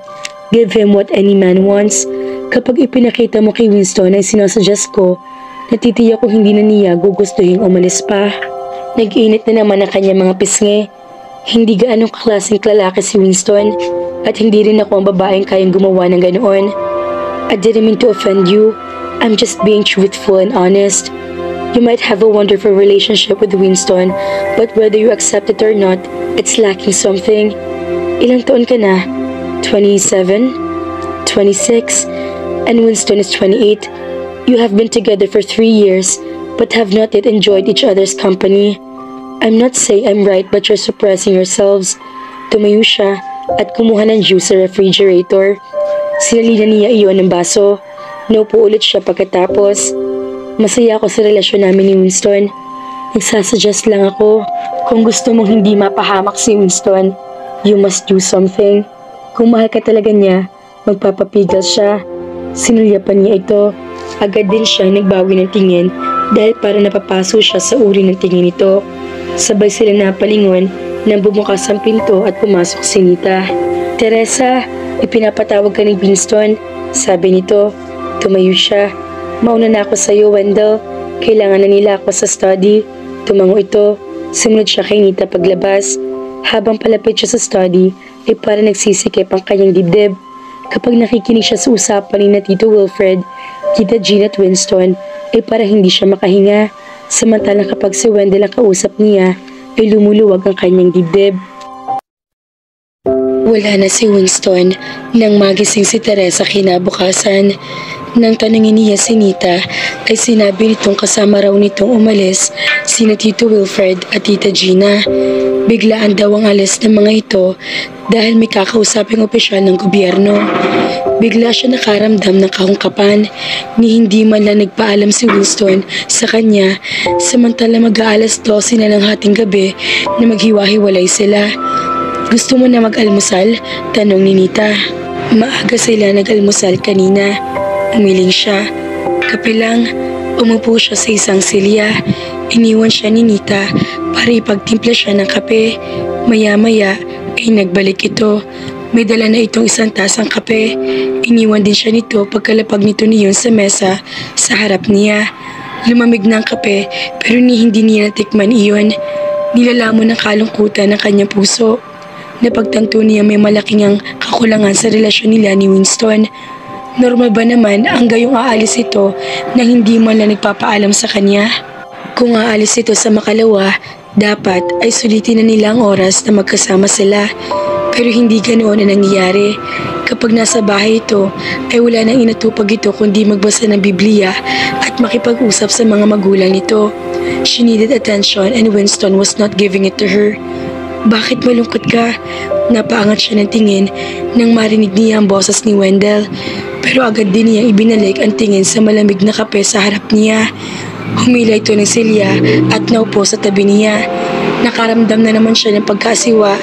Speaker 2: Give him what any man wants. Kapag ipinakita mo kay Winston ay sinasuggest ko, natitiyak ko hindi na niya gugustuhin umalis pa. Nag-init na naman ang kanyang mga pisngi. Hindi gaanong kaklaseng lalaki si Winston at hindi rin ako ang babaeng kayang gumawa ng ganoon. I didn't mean to offend you. I'm just being truthful and honest. You might have a wonderful relationship with Winston, but whether you accept it or not, it's lacking something. Ilang taon ka na? 27? 26? And Winston is 28. You have been together for 3 years, but have not yet enjoyed each other's company. I'm not saying I'm right, but you're suppressing yourselves. Tumayo siya at kumuha ng juice sa refrigerator. Sinalinan niya iyon ng baso. Naupo ulit siya pagkatapos. Masaya ako sa relasyon namin ni Winston. Nagsasuggest lang ako, kung gusto mong hindi mapahamak si Winston, you must do something. Kung mahal ka talaga niya, magpapapigil siya. Sinulyapan niya ito. Agad din siya nagbawi ng tingin dahil para napapaso siya sa uri ng tingin nito. Sabay sila napalingon nang bumukas ang pinto at pumasok si Nita. Teresa, ipinapatawag ka ni Winston, sabi nito. Tumayo siya. Mauna na ako sa iyo, Wendell. Kailangan na nila ako sa study. Tumango ito. Sumunod siya kay Nita paglabas. Habang palapit siya sa study, ay para nagsisikip ang kanyang dibdib. Kapag nakikinig siya sa usapan ni Tito Wilfred, Tita Gina at Winston, ay para hindi siya makahinga. Samantalang kapag si Wendell ang kausap niya, ay lumuluwag ang kanyang dibdib. Wala na si Winston nang magising si Teresa kinabukasan. Nang tanungin niya si Nita, ay sinabi nitong kasama raw nitong umalis sina Tito Wilfred at Tita Gina. Biglaan daw ang alis ng mga ito dahil may kakausaping opisyal ng gobyerno. Bigla siya nakaramdam ng kahungkapan ni hindi man lang nagpaalam si Winston sa kanya samantala mag-aalas 12 na ng hating gabi na maghiwa-hiwalay sila. Gusto mo na mag-almusal? Tanong ni Nita. Maaga sila nag-almusal kanina. Umiling siya. Kape lang, umupo siya sa isang silya. Iniwan siya ni Nita para ipagtimpla siya ng kape. Maya-maya ay nagbalik ito. May dala na itong isang tasang kape. Iniwan din siya nito pagkalapag nito niyon sa mesa sa harap niya. Lumamig na ang kape pero hindi niya natikman iyon. Nilalamon ng kalungkutan ng kanyang puso. Napagtanto niya may malaking ang kakulangan sa relasyon nila ni Winston. Normal ba naman ang gayong aalis ito nang hindi man lang nagpapaalam sa kanya? Kung aalis ito sa makalawa, dapat ay sulitin na nila ang oras na magkasama sila. Pero hindi ganoon ang nangyayari. Kapag nasa bahay ito, ay wala nang inatupag ito kundi magbasa ng Biblia at makipag-usap sa mga magulang nito. She needed attention and Winston was not giving it to her. Bakit malungkot ka? Napaangat siya ng tingin nang marinig niya ang boses ni Wendell. Pero agad din niyang ibinalik ang tingin sa malamig na kape sa harap niya. Humila ito ng silya at naupo sa tabi niya. Nakaramdam na naman siya ng pagkasiwa,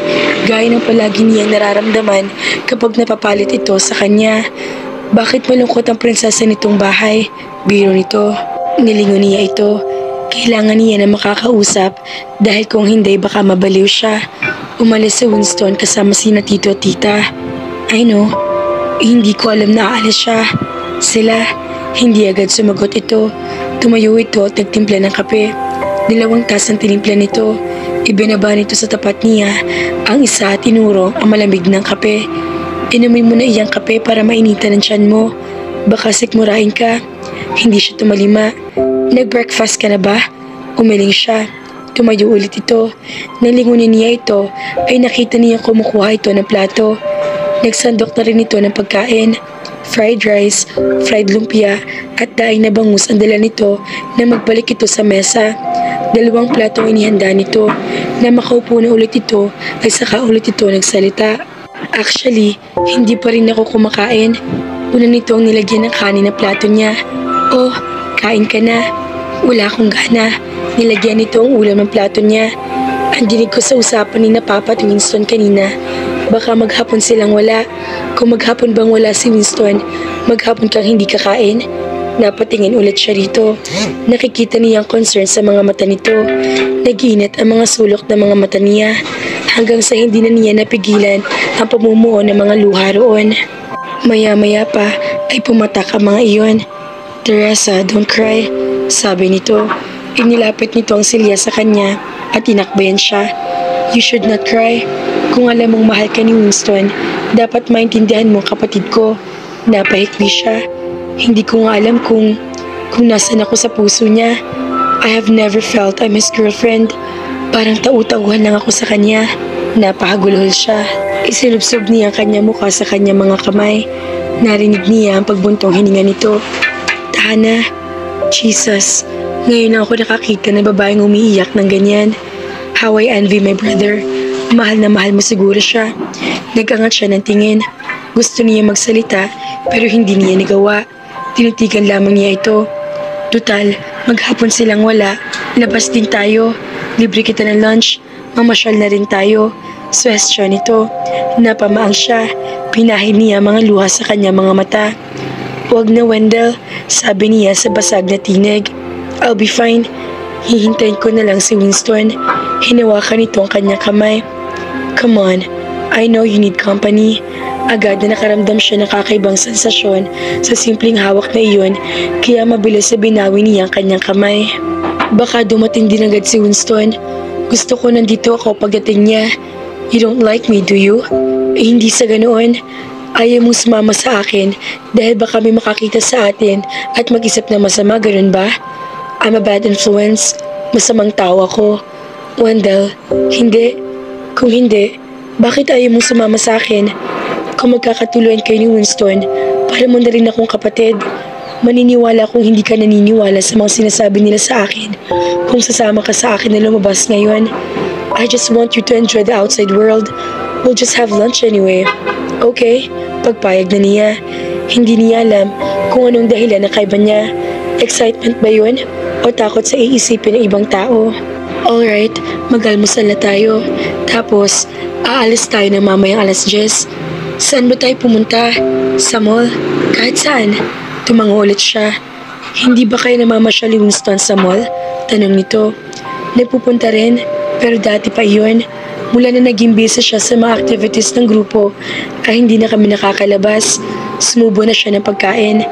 Speaker 2: gaya ng palagi niya nararamdaman kapag napapalit ito sa kanya. Bakit malungkot ang prinsesa nitong bahay? Biro nito. Nilingon niya ito. Kailangan niya na makakausap dahil kung hindi baka mabaliw siya. Umalis si Winston kasama sina tito at tita. I know. Hindi ko alam na aalis siya. Sila, hindi agad sumagot ito. Tumayo ito at nagtimpla ng kape. 2 tas ang tinimpla nito. Ibinaba nito sa tapat niya. Ang isa tinuro ang malamig ng kape. Inumin mo na iyang kape para mainitan ang tiyan mo. Baka sikmurain ka. Hindi siya tumalima. Nag-breakfast ka na ba? Umiling siya. Tumayo ulit ito. Nang lingunin niya ito, ay nakita niya kumukuha ito ng plato. Nagsandok na rin ito ng pagkain. Fried rice, fried lumpia, at daing na bangus ang dala nito na magbalik ito sa mesa. 2 platong inihanda nito. Na makaupo na ulit ito, ay saka ulit ito nagsalita. Actually, hindi pa rin ako kumakain. Una nito ang nilagyan ng kanin na plato niya. Oh, kain ka na. Wala akong gana. Nilagyan nito ang ulam ng plato niya. Ang dinig ko sa usapan ni na Papa at Winston kanina. Baka maghapon silang wala. Kung maghapon bang wala si Winston, maghapon kang hindi kakain. Napatingin ulit siya rito. Nakikita niya ang concern sa mga mata nito. Nag-init ang mga sulok ng mga mata niya. Hanggang sa hindi na niya napigilan ang pamumuo ng mga luha roon. Maya-maya pa ay pumatak ang mga iyon. Teresa, don't cry, sabi nito. Inilapit nito ang silya sa kanya at tinakbayan siya. You should not cry. Kung alam mong mahal ka ni Winston, dapat maintindihan mo kapatid ko. Napahikbi siya. Hindi ko nga alam kung nasan ako sa puso niya. I have never felt I'm his girlfriend. Parang tau-tauhan lang ako sa kanya. Napahagulhol siya. Isinubsob niya ang kanya mukha sa kanya mga kamay. Narinig niya ang pagbuntong hininga nito. Tahana, Jesus, ngayon ako nakakita ng babaeng umiiyak ng ganyan. How I envy my brother. Mahal na mahal mo siguro siya. Nagangat siya ng tingin. Gusto niya magsalita pero hindi niya nagawa. Tinitigan lamang niya ito. Tutal, maghapon silang wala. Labas din tayo. Libre kita ng lunch. Mamasyal na rin tayo. Suwestyon ito. Napamaang siya. Pinahid niya mga luha sa kanya mga mata. Huwag na Wendell, sabi niya sa basag na tinig. I'll be fine. Hihintayin ko na lang si Winston. Hinawakan nito ang kanyang kamay. Come on, I know you need company. Agad na nakaramdam siya ng kakaibang sensasyon sa simpleng hawak na iyon, kaya mabilis na binawi niya ang kanyang kamay. Baka dumating din agad si Winston. Gusto ko nandito ako pagdating niya. You don't like me, do you? Hindi sa ganoon. Ayaw mong sumama sa akin dahil baka may makakita sa atin at mag-isip na masama, ganun ba? I'm a bad influence. Masamang tao ako. Wendell, hindi. Kung hindi, bakit ayaw mong sumama sa akin? Kung magkakatuluyan kayo ni Winston, para mo na rin akong kapatid. Maniniwala kung hindi ka naniniwala sa mga sinasabi nila sa akin. Kung sasama ka sa akin na lumabas ngayon, I just want you to enjoy the outside world. We'll just have lunch anyway. Okay, pagpayag na niya. Hindi niya alam kung anong dahilan na kaiba niya. Excitement ba yun? O takot sa iisipin ng ibang tao? Alright, mag-almusal na tayo. Tapos, aalis tayo ng mamayang 10:00. Saan ba tayo pumunta? Sa mall? Kahit saan? Tumango ulit siya. Hindi ba kayo namamasyal ni Winston sa mall? Tanong nito. Nagpupunta rin, pero dati pa yun. Mula na naging busy siya sa mga activities ng grupo, ay hindi na kami nakakalabas. Sumubo na siya ng pagkain.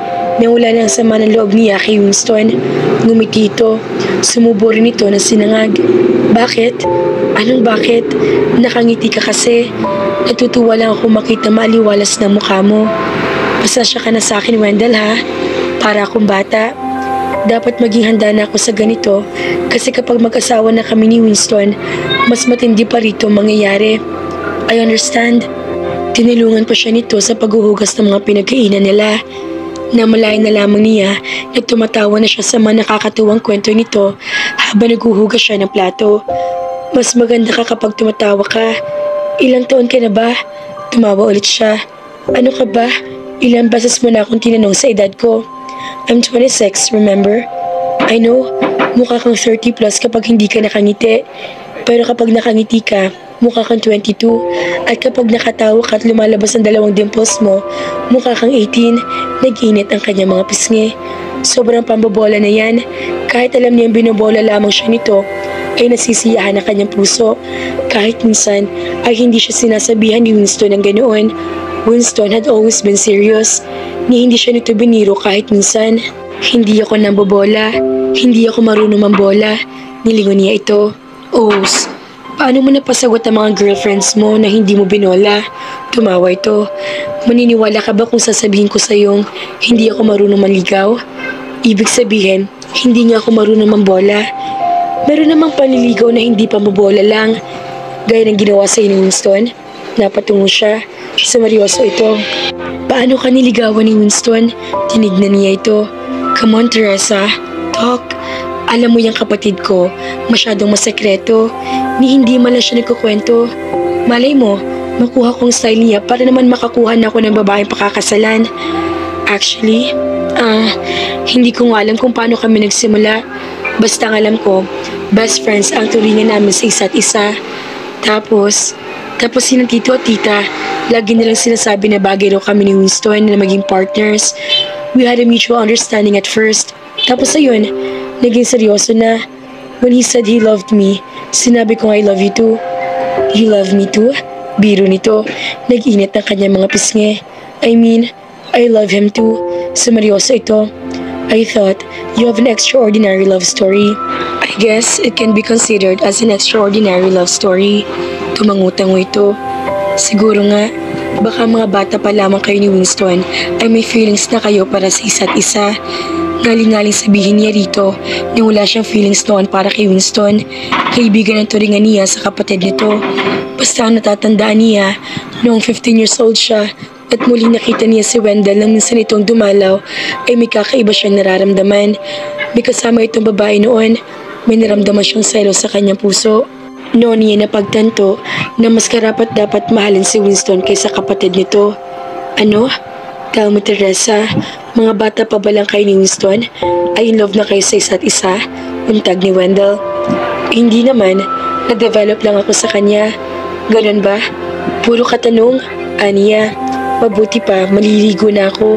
Speaker 2: Nawala ng sama ng loob niya kay Winston. Ngumiti ito. Sumubo rin ito ng sinangag. Bakit? Anong bakit? Nakangiti ka kasi. Natutuwa lang ako makita maaliwalas na mukha mo. Pasensya ka na sa akin, Wendell, ha? Para akong bata. Dapat maging handa na ako sa ganito kasi kapag mag-asawa na kami ni Winston, mas matindi pa rito ang mangyayari. I understand. Tinulungan ko siya nito sa paghuhugas ng mga pinagkainan nila. Namalayan na lamang niya na tumatawa na siya sa mga nakakatuwang kwento nito habang naghuhugas siya ng plato. Mas maganda ka kapag tumatawa ka. Ilang taon ka na ba? Tumawa ulit siya. Ano ka ba? Ilang beses mo na akong tinanong sa edad ko. I'm 26, remember? I know, mukha kang 30 plus kapag hindi ka nakangiti. Pero kapag nakangiti ka, mukha kang 22. At kapag nakatawa ka at lumalabas ang 2 dimples mo, mukha kang 18. Nag-init ang kanyang mga pisngi. Sobrang pambobola na yan. Kahit alam niyang binobola lamang siya nito, ay nasisiyahan ang kanyang puso. Kahit minsan ay hindi siya sinasabihan ni Winston ng ganoon. Winston had always been serious. Ni hindi siya nito biniro kahit minsan. Hindi ako nambobola. Hindi ako marunong mambola. Nilingon niya ito. Os, paano mo napasagot ang mga girlfriends mo na hindi mo binola? Tumawa ito. Maniniwala ka ba kung sasabihin ko sa iyong hindi ako marunong manligaw? Ibig sabihin, hindi nga ako marunong mambola. Meron namang panliligaw na hindi pa mabola lang. Gaya ng ginawa sa ni Winston. Napatungo siya. Sumaryoso ito. Paano ka niligawan ni Winston? Tinignan niya ito. Come on, Teresa. Talk. Alam mo yung kapatid ko, masyadong masekreto. Ni hindi man lang siya nagkukwento. Malay mo, makuha kong style niya para naman makakuha na ako ng babaeng pakakasalan. Actually, hindi ko nga alam kung paano kami nagsimula. Basta ang alam ko, best friends ang turingan namin sa isa't isa. Tapos yung tito at tita, lagi nilang sinasabi na bagay daw kami ni Winston na maging partners. We had a mutual understanding at first. Tapos ayun, naging seryoso na. When he said he loved me, sinabi ko I love you too. You love me too? Biro nito, nag-init ang kanyang mga pisngi. I mean, I love him too. Sumaryoso ito. I thought you have an extraordinary love story. I guess it can be considered as an extraordinary love story. Tumangutango ito. Siguro nga, baka mga bata pa lamang kayo ni Winston ay may feelings na kayo para sa isa't isa. Galing-galing sabihin niya rito na wala siyang feelings noon para kay Winston. Kaibigan ng turingan niya sa kapatid nito. Basta ang natatandaan niya, noong 15 years old siya at muling nakita niya si Wendell nang minsan itong dumalaw ay may kakaiba siyang nararamdaman. May kasama itong babae noon, may naramdaman siyang selo sa kanyang puso. Noon niya napagtanto na mas karapat dapat mahalin si Winston kaysa kapatid nito. Ano? Tell me, Teresa, mga bata pa ba lang kayo ni Winston? Ay in love na kayo sa isa't isa? Untag ni Wendell. Hindi naman, na-develop lang ako sa kanya. Ganon ba? Puro katanong? Aniya, mabuti pa, maliligo na ako.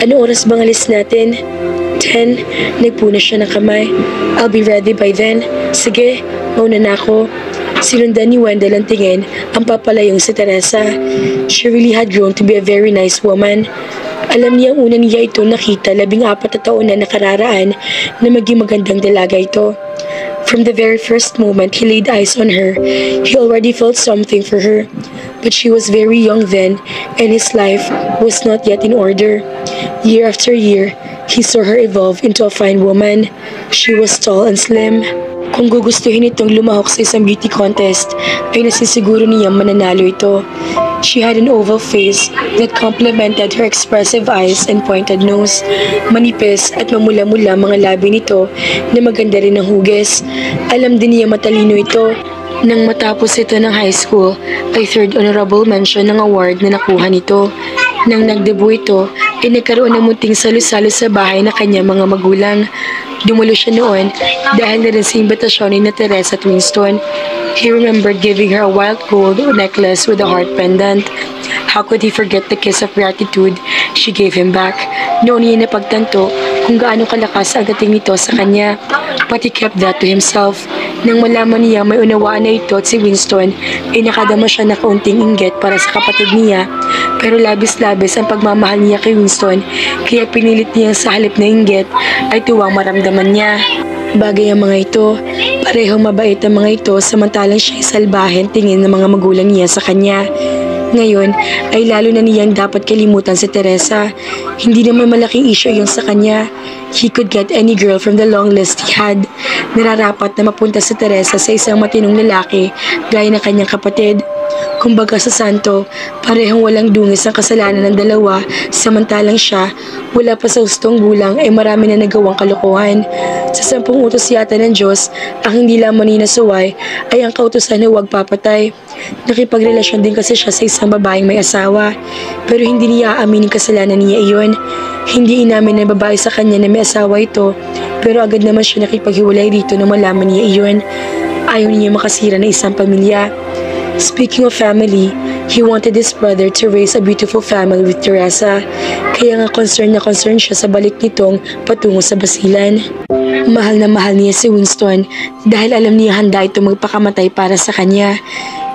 Speaker 2: Ano oras bang alis natin? 10. Nagpuna siya ng kamay. I'll be ready by then. Sige, mauna na ako. Sinundan ni Wendell ang tingin ang papalayong si Teresa. She really had grown to be a very nice woman. Alam niya ang una niya ito nakita 14 na taon na nakararaan na maging magandang dalaga ito. From the very first moment he laid eyes on her, he already felt something for her. But she was very young then, and his life was not yet in order. Year after year, he saw her evolve into a fine woman. She was tall and slim. Kung gugustuhin itong lumahok sa isang beauty contest, ay nasisiguro niyang mananalo ito. She had an oval face that complemented her expressive eyes and pointed nose. Manipis at mamula-mula mga labi nito na maganda rin ang hugis. Alam din niya matalino ito. Nang matapos ito ng high school, ay third honorable mention ng award na nakuha nito. Nang nagdebut ito, ay nagkaroon ng munting salo-salo sa bahay na kanyang mga magulang. Dumulo siya noon dahil na rin sa imbitasyon ni Teresa at Winston. He remembered giving her a wild gold necklace with a heart pendant. How could he forget the kiss of gratitude she gave him back? Noon niya napagtanto kung gaano kalakas ang dating nito sa kanya. But he kept that to himself. Nang malaman niya may unawaan na ito at si Winston, ay nakadama siya na kaunting inggit para sa kapatid niya. Pero labis-labis ang pagmamahal niya kay Winston, kaya pinilit niya sa halip na inggit ay tuwang maramdaman niya. Bagay ang mga ito, parehong mabait ang mga ito samantalang siya'y salbahen tingin ng mga magulang niya sa kanya. Ngayon ay lalo na niyang dapat kalimutan si Teresa. Hindi naman malaking issue yung sa kanya. He could get any girl from the long list he had. Nararapat na mapunta si Teresa sa isang matinong lalaki gaya ng kanyang kapatid. Kumbaga sa santo, parehong walang dungis ang kasalanan ng dalawa, samantalang siya, wala pa sa hustong gulang ay marami na nagawang kalokohan. Sa 10 utos yata ng Diyos, ang hindi lamang ninasuway ay ang kautusan na huwag papatay. Nakipagrelasyon din kasi siya sa isang babaeng may asawa, pero hindi niya aaminin kasalanan niya iyon. Hindi inamin ng babae sa kanya na may asawa ito, pero agad naman siya nakipaghiwalay dito na malaman niya iyon. Ayaw niya makasira ng isang pamilya. Speaking of family, he wanted his brother to raise a beautiful family with Teresa. Kaya nga concern siya sa balik nitong patungo sa basilan. Mahal na mahal niya si Winston dahil alam niya handa ito magpakamatay para sa kanya.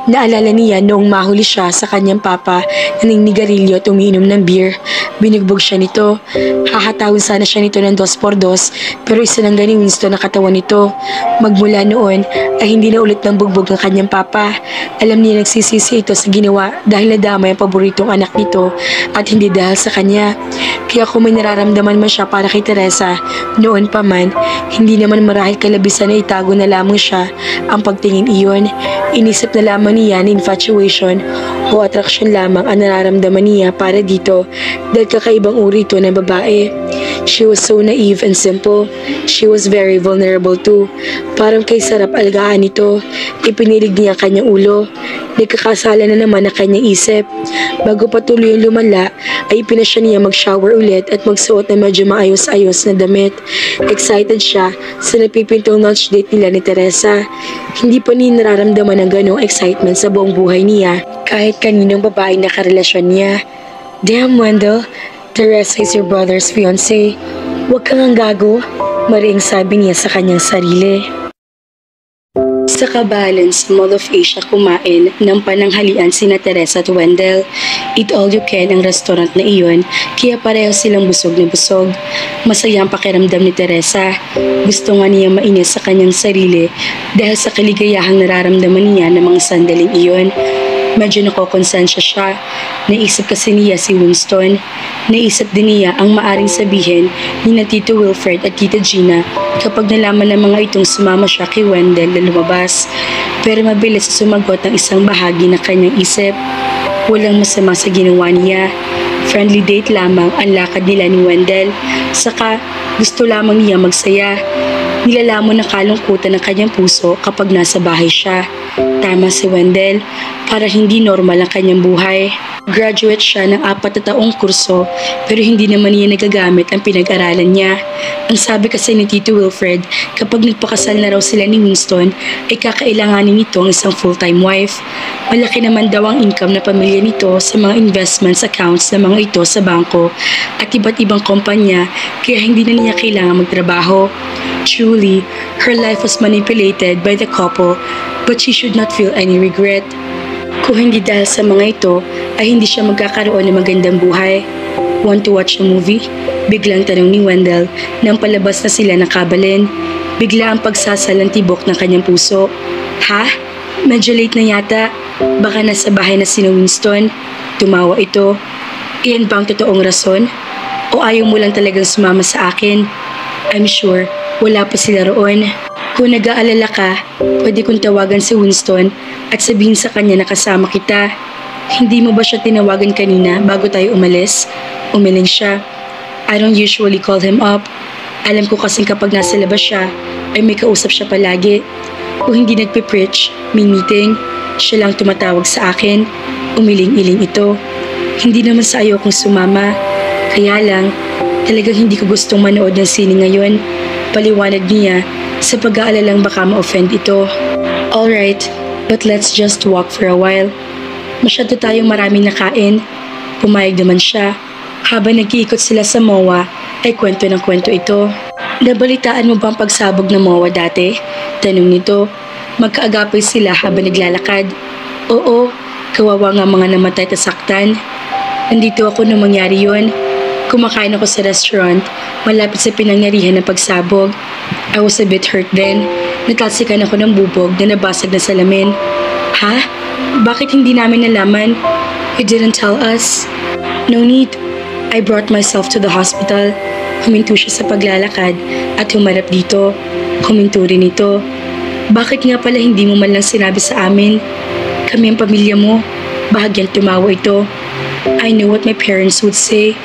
Speaker 2: Naalala niya noong mahuli siya sa kanyang papa na ninigarilyo at umiinom ng beer. Binugbog siya nito. Hahatawin sana siya nito ng 2x2 pero isinangga ni Winston ang katawan nito. Magmula noon ay hindi na ulit ng bugbog ng kanyang papa. Alam niya nagsisisi ito sa ginawa dahil nadamay ang paboritong anak nito at hindi dahil sa kanya. Kaya kung may nararamdaman man siya para kay Teresa, noon pa man, hindi naman marahil kalabisan na itago na lamang siya ang pagtingin iyon. Inisip na lamang niya na infatuation o attraction lamang ang nararamdaman niya para dito dahil kakaibang uri ito ng babae. She was so naive and simple. She was very vulnerable too. Parang kay sarap alagaan ito. Ipinilig niya kanyang ulo. Nagkakasala na naman ang kanyang isip. Bago patuloy yung lumala, ay pinasya niya mag-shower ulit at magsuot na medyo maayos-ayos na damit. Excited siya sa napipintong lunch date nila ni Teresa. Hindi pa niya nararamdaman ang ganong excitement sa buong buhay niya kahit kaninong babaeng nakarelasyon niya. Damn, Wendell, Teresa is your brother's fiancé. Huwag kang ang gago, mariing sabi niya sa kanyang sarili. Sa kabalan sa Mall of Asia kumain ng pananghalian sina Teresa at Wendell. Eat all you can ang restaurant na iyon, kaya pareho silang busog na busog. Masaya ang pakiramdam ni Teresa. Gusto nga niya mainis sa kanyang sarili dahil sa kaligayahang nararamdaman niya ng mga sandaling iyon. Medyo nakokonsensya siya. Naisip kasi niya si Winston. Naisip din niya ang maaring sabihin ni na Tito Wilfred at Tita Gina kapag nalaman ng mga itong sumama siya kay Wendell na lumabas. Pero mabilis sumagot ang isang bahagi ng kanyang isip. Walang masama sa ginawa niya. Friendly date lamang ang lakad nila ni Wendell. Saka gusto lamang niya magsaya. Nilalamon ng kalungkutan ng kanyang puso kapag nasa bahay siya. Tama si Wendell, para hindi normal ang kanyang buhay. Graduate siya ng 4 na taong kurso pero hindi naman niya nagagamit ang pinag-aralan niya. Ang sabi kasi ni Tito Wilfred, kapag nagpakasal na raw sila ni Winston, ay kakailanganin nito ang isang full-time wife. Malaki naman daw ang income na pamilya nito sa mga investments accounts na mga ito sa bangko at iba't ibang kumpanya kaya hindi na niya kailangan magtrabaho. Truly, her life was manipulated by the couple but she should not feel any regret. Kung hindi dahil sa mga ito, ay hindi siya magkakaroon ng magandang buhay. Want to watch a movie? Biglang tanong ni Wendell nang palabas na sila ng kabalin. Bigla ang pagsasal ng tibok ng kanyang puso. Ha? Medyo late na yata. Baka nasa bahay na si Winston. Tumawa ito. Iyan ba ang totoong rason? O ayaw mo lang talagang sumama sa akin? I'm sure, wala pa sila roon. Kung nag-aalala ka, pwede kong tawagan si Winston at sabihin sa kanya na kasama kita. Hindi mo ba siya tinawagan kanina bago tayo umalis? Umiling siya. I don't usually call him up. Alam ko kasing kapag nasa labas siya, ay may kausap siya palagi. Kung hindi nagpe-preach, may meeting, siya lang tumatawag sa akin. Umiling-iling ito. Hindi naman sa ayaw kong sumama. Kaya lang, talagang hindi ko gustong manood ng sine ngayon. Paliwanag niya sa pag-aalalang baka ma-offend ito. Alright, but let's just walk for a while. Masyado tayong maraming nakain. Pumayag naman siya. Habang nag-iikot sila sa MOA, ay kwento ng kwento ito. Nabalitaan mo ba ang pagsabog ng MOA dati? Tanong nito. Magkaagapay sila habang naglalakad. Oo, kawawa nga mga namatay at saktan. Nandito ako nung mangyari yun. Kumakain ako sa restaurant, malapit sa pinangyarihan ng pagsabog. I was a bit hurt then. Natalsikan ako ng bubog na nabasag na salamin. Ha? Bakit hindi namin nalaman? You didn't tell us? No need. I brought myself to the hospital. Huminto siya sa paglalakad at humarap dito. Huminto rin ito. Bakit nga pala hindi mo man lang sinabi sa amin? Kami ang pamilya mo. Bahagyang tumawa ito. I know what my parents would say.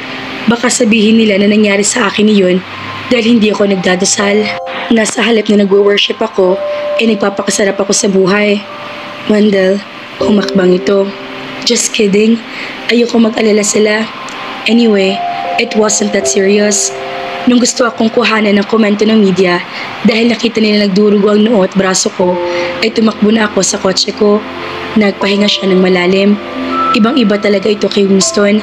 Speaker 2: Baka sabihin nila na nangyari sa akin iyon dahil hindi ako nagdadasal. Nasa halip na nagwo-worship ako, nagpapakasarap ako sa buhay. Wendell, humakbang ito. Just kidding. Ayoko mag-alala sila. Anyway, it wasn't that serious. Nung gusto akong kuhanan ng komento ng media dahil nakita nila nagdurugo ang noo at braso ko, ay tumakbo na ako sa kotse ko. Nagpahinga siya ng malalim. Ibang-iba talaga ito kay Winston.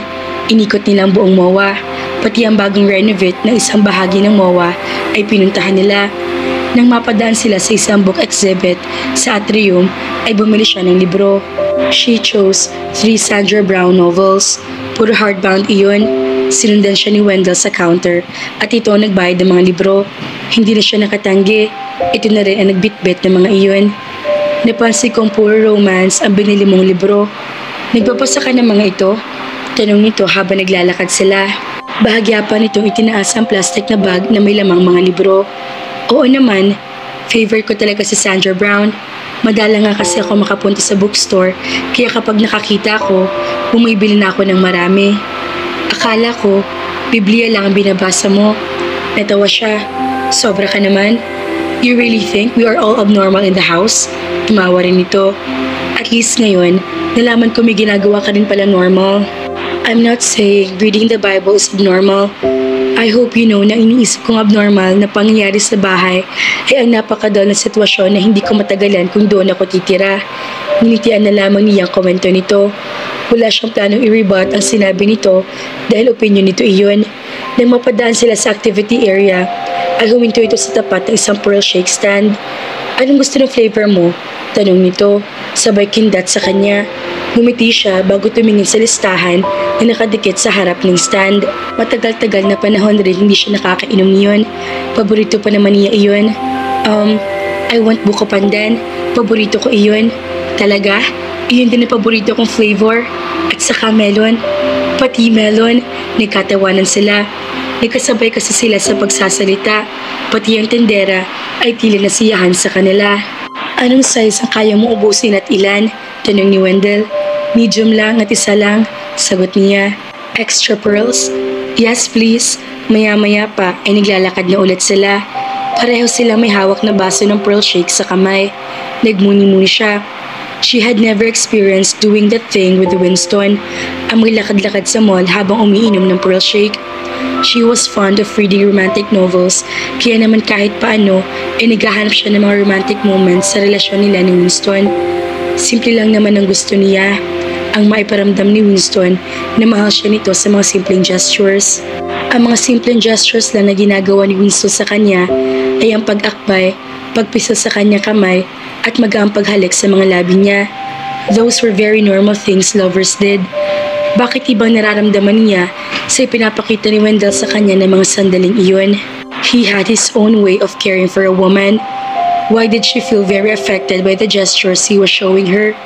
Speaker 2: Inikot nila ang buong MOA. Pati ang bagong renovate na isang bahagi ng MOA ay pinuntahan nila. Nang mapadaan sila sa isang book exhibit sa atrium, ay bumili siya ng libro. She chose 3 Sandra Brown novels. Puro hardbound iyon. Sinundan siya ni Wendell sa counter at ito ang nagbayad ng mga libro. Hindi na siya nakatanggi. Ito na rin ang nagbitbit ng mga iyon. Napansin kong puro romance ang binili mong libro. Nagbabasa ka ng mga ito? Tanong nito habang naglalakad sila. Bahagya pa nitong itinaas ang plastic na bag na may lamang mga libro. Oo naman, favorite ko talaga si Sandra Brown. Madala nga kasi ako makapunta sa bookstore, kaya kapag nakakita ko, bumibili na ako ng marami. Akala ko, Biblia lang ang binabasa mo. Natawa siya. Sobra ka naman. You really think we are all abnormal in the house? Tumawa rin ito. At least ngayon, nalaman ko may ginagawa ka rin pala normal. I'm not saying reading the Bible is abnormal. I hope you know na iniisip kong abnormal na pangyayari sa bahay ay ang napakadal na sitwasyon na hindi ko matagalan kung doon ako titira. Nilitian na lamang niya ang komento nito. Wala siyang planong i-rebut ang sinabi nito dahil opinion nito iyon. Nang mapadaan sila sa activity area, ay huminto ito sa tapat ng isang pearl shake stand. Anong gusto ng flavor mo? Tanong nito, sabay kindat sa kanya. Ngumiti siya bago tumingin sa listahan na nakadikit sa harap ng stand. Matagal-tagal na panahon rin hindi siya nakakainom niyon. Paborito pa naman niya iyon. I want buko pandan. Paborito ko iyon. Talaga? Iyon din ang paborito kong flavor. At saka melon. Pati melon. Nagkatawanan sila. Nagkasabay kasi sila sa pagsasalita. Pati ang tendera ay tila nasiyahan sa kanila. Anong size ang kaya mo ubusin at ilan? Tanong ni Wendell. Medium lang at isa lang. Sagot niya. Extra pearls? Yes please. Maya-maya pa ay naglalakad na ulit sila. Pareho sila may hawak na baso ng pearl shake sa kamay. Nagmuni-muni siya. She had never experienced doing that thing with Winston. Ang maglakad-lakad sa mall habang umiinom ng pearl shake. She was fond of reading romantic novels, kaya naman kahit paano, naghahanap siya ng mga romantic moments sa relasyon nila ni Winston. Simple lang naman ang gusto niya, ang maiparamdam ni Winston na mahal siya nito sa mga simpleng gestures. Ang mga simpleng gestures lang na ginagawa ni Winston sa kanya ay ang pag-akbay, pagpisa sa kanya kamay, at magaang paghalik sa mga labi niya. Those were very normal things lovers did. Bakit ibang nararamdaman niya sa ipinapakita ni Wendell sa kanya ng mga sandaling iyon? He had his own way of caring for a woman. Why did she feel very affected by the gestures he was showing her?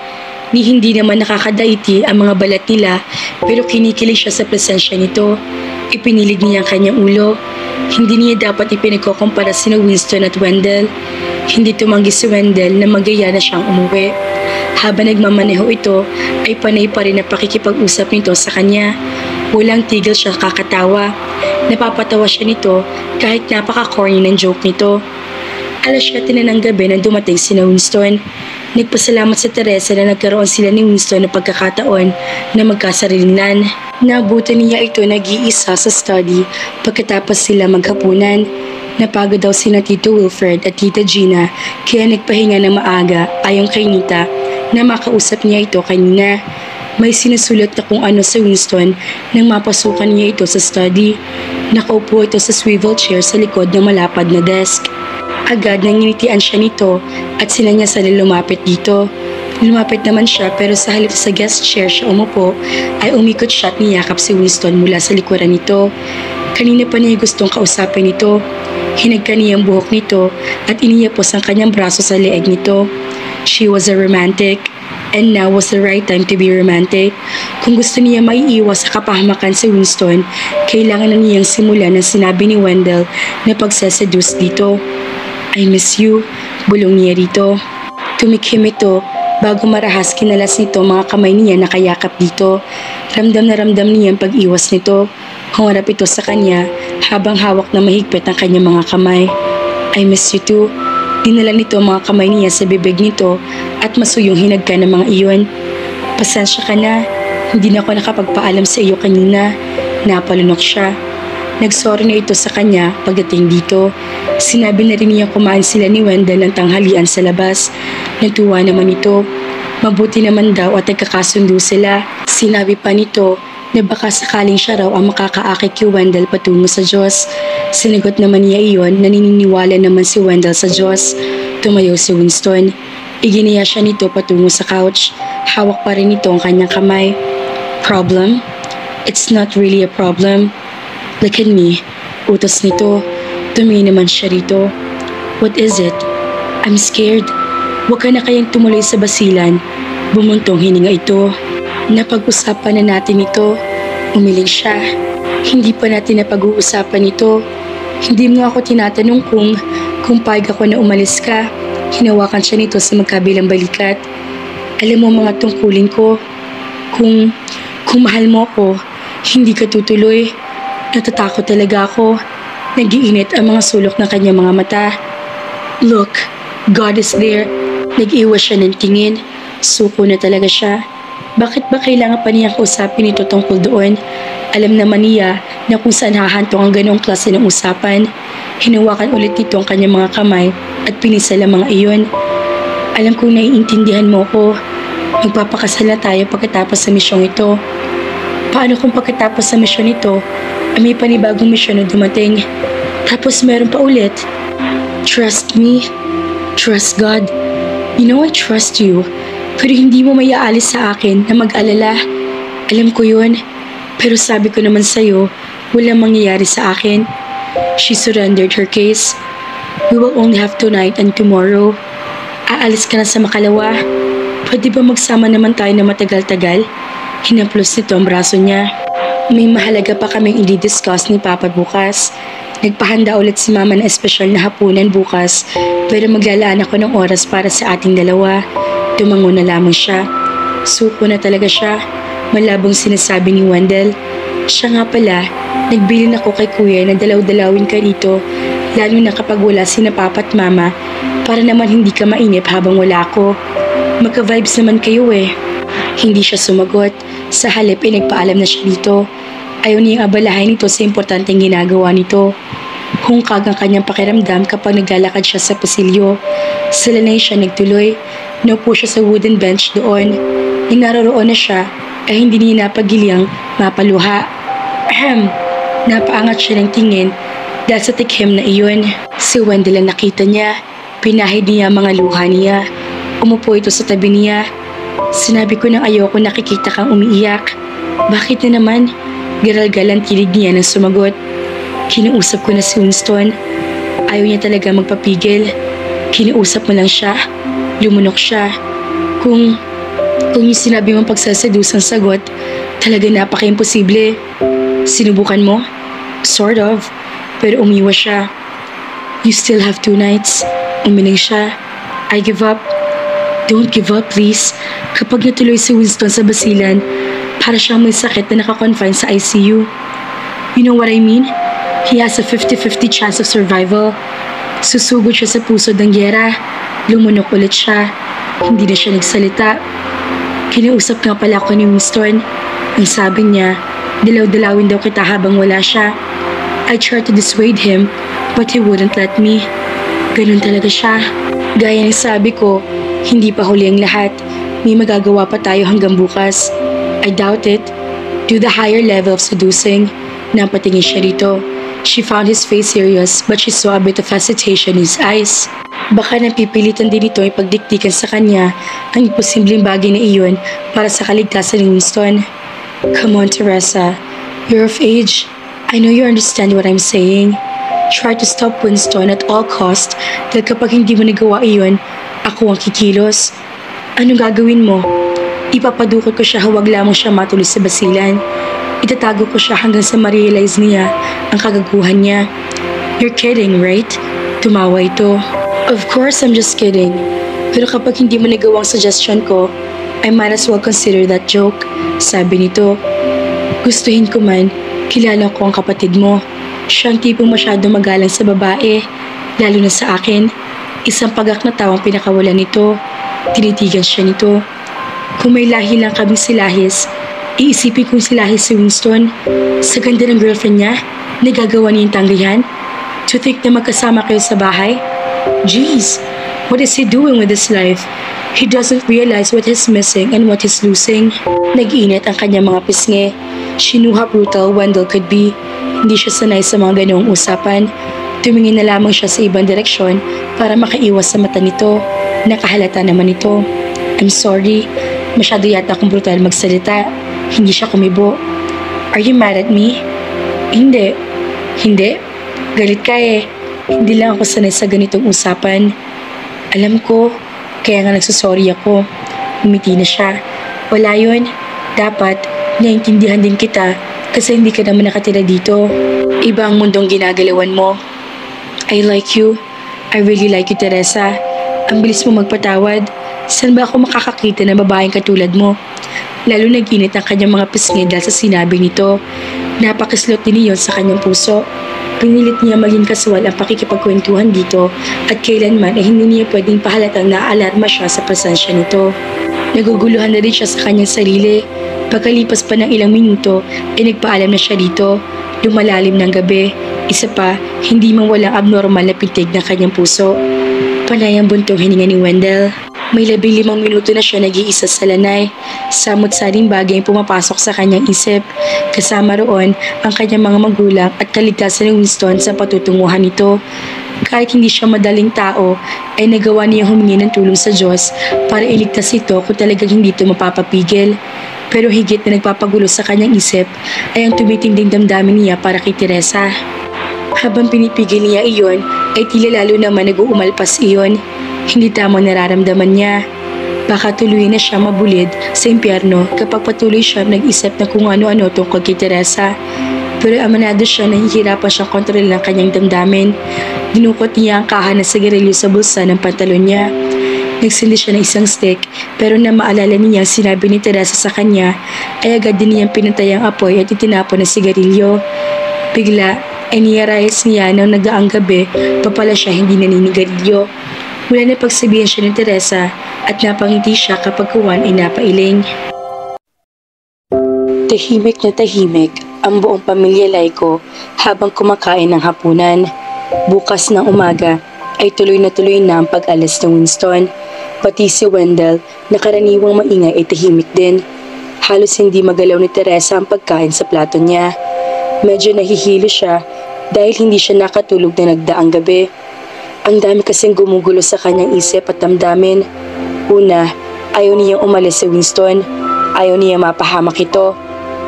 Speaker 2: Ni hindi naman nakakadaiti ang mga balat nila pero kinikilig siya sa presensya nito. Ipinilig niya ang kanyang ulo. Hindi niya dapat ipinagkukumpara sina Winston at Wendell. Hindi tumanggi si Wendell na magaya na siyang umuwi. Habang nagmamaneho ito, ay panay pa rin na pakikipag-usap nito sa kanya. Walang tigil siya kakatawa. Napapatawa siya nito kahit napaka-corny ng joke nito. Alas 7 na ng gabi nang dumating si Winston. Nagpasalamat sa Teresa na nagkaroon sila ni Winston ng pagkakataon na magkasarilan. Nabutan niya ito nag-iisa sa study pagkatapos sila maghapunan. Napagod daw sina Tito Wilfred at Tita Gina kaya nagpahinga ng maaga ayon kay Nita na makausap niya ito kanina. May sinusulat na kung ano sa Winston nang mapasukan niya ito sa study. Nakaupo ito sa swivel chair sa likod ng malapad na desk. Agad nang nginitian siya nito at sinanyasan na lumapit dito. Lumapit naman siya pero sa halip sa guest chair siya umupo ay umikot siya at niyakap si Winston mula sa likuran nito. Kanina pa niya gustong kausapin ito. Hinagka niya ang buhok nito at iniyapos ang kanyang braso sa leeg nito. She was a romantic. And now was the right time to be romantic. Kung gusto niya maiiwas sa kapahamakan si Winston, kailangan na niyang simulan ang sinabi ni Wendell na pagseseduce dito. I miss you, bulong niya rito. Tumikhim ito bago marahas kinalas nito mga kamay niya na kayakap dito. Ramdam na ramdam niya ang pag-iwas nito. Humarap ito sa kanya habang hawak na mahigpit ang kanyang mga kamay. I miss you too. Dinala nito ang mga kamay niya sa bibig nito at masuyong hinagka ng mga iyon. Pasensya ka na, hindi na ako nakapagpaalam sa iyo kanina. Napalunok siya. Nagsorry na ito sa kanya pagdating dito. Sinabi na rin niya kumain sila ni Wendell ng tanghalian sa labas. Nagtuwa naman ito. Mabuti naman daw at nagkakasundo sila. Sinabi pa nito na baka sakaling siya raw ang makakaakit kay Wendell patungo sa Diyos. Sinagot naman niya iyon na naniniwala naman si Wendell sa Diyos. Tumayo si Winston. Iginiya siya nito patungo sa couch. Hawak pa rin nito ang kanyang kamay. Problem? It's not really a problem. Look at me. Utos nito. Tumingin naman siya rito. What is it? I'm scared. Huwag ka na kayang tumuloy sa basilan. Bumuntong hininga ito. Napag-usapan na natin ito. Umiling siya. Hindi pa natin napag-uusapan ito. Hindi mo ako tinatanong kung payag ako na umalis ka. Hinawakan siya nito sa magkabilang balikat. Alam mo mga tungkulin ko. Kung mahal mo ako, hindi ka tutuloy. Natatakot talaga ako. Nag-iinit ang mga sulok ng kanyang mga mata. Look, God is there. Nag-iwas siya ng tingin. Suko na talaga siya. Bakit ba kailangan pa niya kausapin ito tungkol doon? Alam naman niya na kung saan hahantong ang ganong klase ng usapan. Hinawakan ulit nito ang kanyang mga kamay at pinisal ang mga iyon. Alam kong naiintindihan mo ko. Magpapakasal na tayo pagkatapos sa misyong ito. Paano kung pagkatapos sa misyon ito, may panibagong misyon na dumating? Tapos meron pa ulit. Trust me. Trust God. You know I trust you. Pero hindi mo mayaalis sa akin na mag-alala. Alam ko yun. Pero sabi ko naman sa'yo, walang mangyayari sa akin. She surrendered her case. We will only have tonight and tomorrow. Aalis ka na sa makalawa. Pwede ba magsama naman tayo na matagal-tagal? Hinaplos nito ang braso niya. May mahalaga pa kaming i-discuss ni Papa bukas. Nagpahanda ulit si Mama na espesyal na hapunan bukas, pero maglalaan ako ng oras para sa ating dalawa. Tumango na lamang siya. Suko na talaga siya. Malabong sinasabi ni Wendell. Siya nga pala, nagbilin ako kay Kuya na dalaw-dalawin ka rito, lalo na kapag wala sina Papa at Mama, para naman hindi ka mainip habang wala ako. Magka-vibes naman kayo eh. Hindi siya sumagot. Sa halip ay nagpaalam na siya dito. Ayaw niyang abalahin ito sa importanteng ginagawa nito. Hungkag ang kanyang pakiramdam kapag naglalakad siya sa pasilyo. Sa lanay siya nagtuloy. Naupo siya sa wooden bench doon. Nang naroroon na siya, ay hindi niya napagilyang mapaluha. Napaangat siya ng tingin dahil sa tikhim na iyon. Si Wendell ang nakita niya. Pinahid niya ang mga luha niya. Umupo ito sa tabi niya. Sinabi ko nang ayoko nakikita kang umiiyak. Bakit na naman? Garal-gal ang tinig niya nang sumagot. Kinausap ko na si Winston. Ayaw niya talaga magpapigil. Kinausap mo lang siya. Lumunok siya. Kung yung sinabi mong pagsaseduce ang sagot, talaga napaka-imposible. Sinubukan mo? Sort of. Pero umiwas siya. You still have 2 nights. Umiling siya. I give up. Don't give up, please. Kapag natuloy si Winston sa basilan, para siyang may sakit na nakakonfine sa ICU. You know what I mean? He has a 50-50 chance of survival. Susugod siya sa puso ng gyera. Lumunok ulit siya. Hindi na siya nagsalita. Kinausap nga pala ako ni Winston. Ang sabi niya, dalaw-dalawin daw kita habang wala siya. I tried to dissuade him, but he wouldn't let me. Ganun talaga siya. Gaya ng sabi ko, hindi pa huli ang lahat. May magagawa pa tayo hanggang bukas. I doubt it. Do the higher level of seducing. Napatingin siya rito. She found his face serious, but she saw a bit of hesitation in his eyes. Baka napipilitan din ito ipagdiktikan sa kanya ang imposibleng bagay na iyon para sa kaligtasan ni Winston. Come on, Teresa. You're of age. I know you understand what I'm saying. Try to stop Winston at all cost dahil kapag hindi mo nagawa iyon, ako ang kikilos. Anong gagawin mo? Ipapadukot ko siya huwag lamang siya matuloy sa basilan. Itatago ko siya hanggang sa ma-realize niya ang kagaguhan niya. You're kidding, right? Tumawa ito. Of course, I'm just kidding. Pero kapag hindi mo nagawa ang suggestion ko, I might as well consider that joke. Sabi nito. Gustuhin ko man, kilala ko ang kapatid mo. Siya ang tipong masyado magalang sa babae, lalo na sa akin. Isang pagak na tao ang pinakawalan nito. Tinitigan siya nito. Kung may lahi lang kaming silahis, iisipin kong silahis si Winston. Sa ganda ng girlfriend niya, nagagawa niya yung tanggihan. To think na magkasama kayo sa bahay? Jeez, what is he doing with his life? He doesn't realize what he's missing and what he's losing. Nag-init ang kanyang mga pisngi. She knew how brutal Wendell could be. Hindi siya sanay sa mga ganoong usapan. Tumingin na lamang siya sa ibang direksyon para makaiwas sa mata nito. Nakahalata naman ito. I'm sorry. Masyado yata akong brutal magsalita. Hindi siya kumibo. Are you mad at me? Hindi. Hindi? Galit ka eh. Hindi lang ako sanay sa ganitong usapan. Alam ko, kaya nga nagsusorry ako. Umiti na siya. Wala yun. Dapat, naiintindihan din kita kasi hindi ka naman nakatira dito. Iba ang mundong ginagalawan mo. I like you. I really like you, Teresa. Ang bilis mo magpatawad. Saan ba ako makakakita ng babaeng katulad mo? Lalo nag-init ang kanyang mga pisngi dahil sa sinabi nito. Napakislot din iyon sa kanyang puso. Pinilit niya maging kasual ang pakikipagkwentuhan dito at kailanman ay hindi niya pwedeng pahalatang naaalarma siya sa presensya nito. Naguguluhan na rin siya sa kanyang sarili. Pagkalipas pa ng ilang minuto ay nagpaalam na siya dito. Lumalalim ng gabi. Isa pa, hindi man walang abnormal na pitig ng kanyang puso. Panay ang buntong hininga ni Wendell. May 15 minuto na siya nag-iisa sa lanay. Samot-saring bagay ang pumapasok sa kanyang isip. Kasama roon ang kanyang mga magulang at kaligtasan ni Winston sa patutunguhan nito. Kahit hindi siya madaling tao, ay nagawa niyang humingi ng tulong sa Diyos para iligtas ito kung talagang hindi ito mapapapigil. Pero higit na nagpapagulo sa kanyang isip ay ang tumitinding damdamin niya para kay Teresa. Habang pinipigil niya iyon, ay tila lalo naman nag-uumalpas iyon. Hindi tamang nararamdaman niya. Baka tuluyan na siya mabulid sa impyerno kapag patuloy siya nag-isip na kung ano-ano tungkol kay Teresa. Pero amanado siya na hihirapan siyang kontrolin ang kanyang damdamin. Dinukot niya ang kahan ng sigarilyo sa bulsa ng pantalon niya. Nagsindi siya ng isang stick pero na maalala niya sinabi ni Teresa sa kanya ay agad din niyang pinatay ang apoy at itinapon ng sigarilyo. Bigla ay niyarayas niya nang nagaang gabi pa pala siya hindi naninigarilyo. Wala na pagsabihan siya ni Teresa at napangiti siya kapag kuwan ay napailing. Tahimik na tahimik ang buong pamilya Laiko habang kumakain ng hapunan. Bukas ng umaga ay tuloy na ang pag-alis ng Winston. Pati si Wendell na karaniwang maingay ay tahimik din. Halos hindi magalaw ni Teresa ang pagkain sa plato niya. Medyo nahihilo siya dahil hindi siya nakatulog na nagdaang gabi. Ang dami kasing gumugulo sa kanyang isip at damdamin. Una, ayaw niyang umalis si Winston. Ayaw niya mapahamak ito.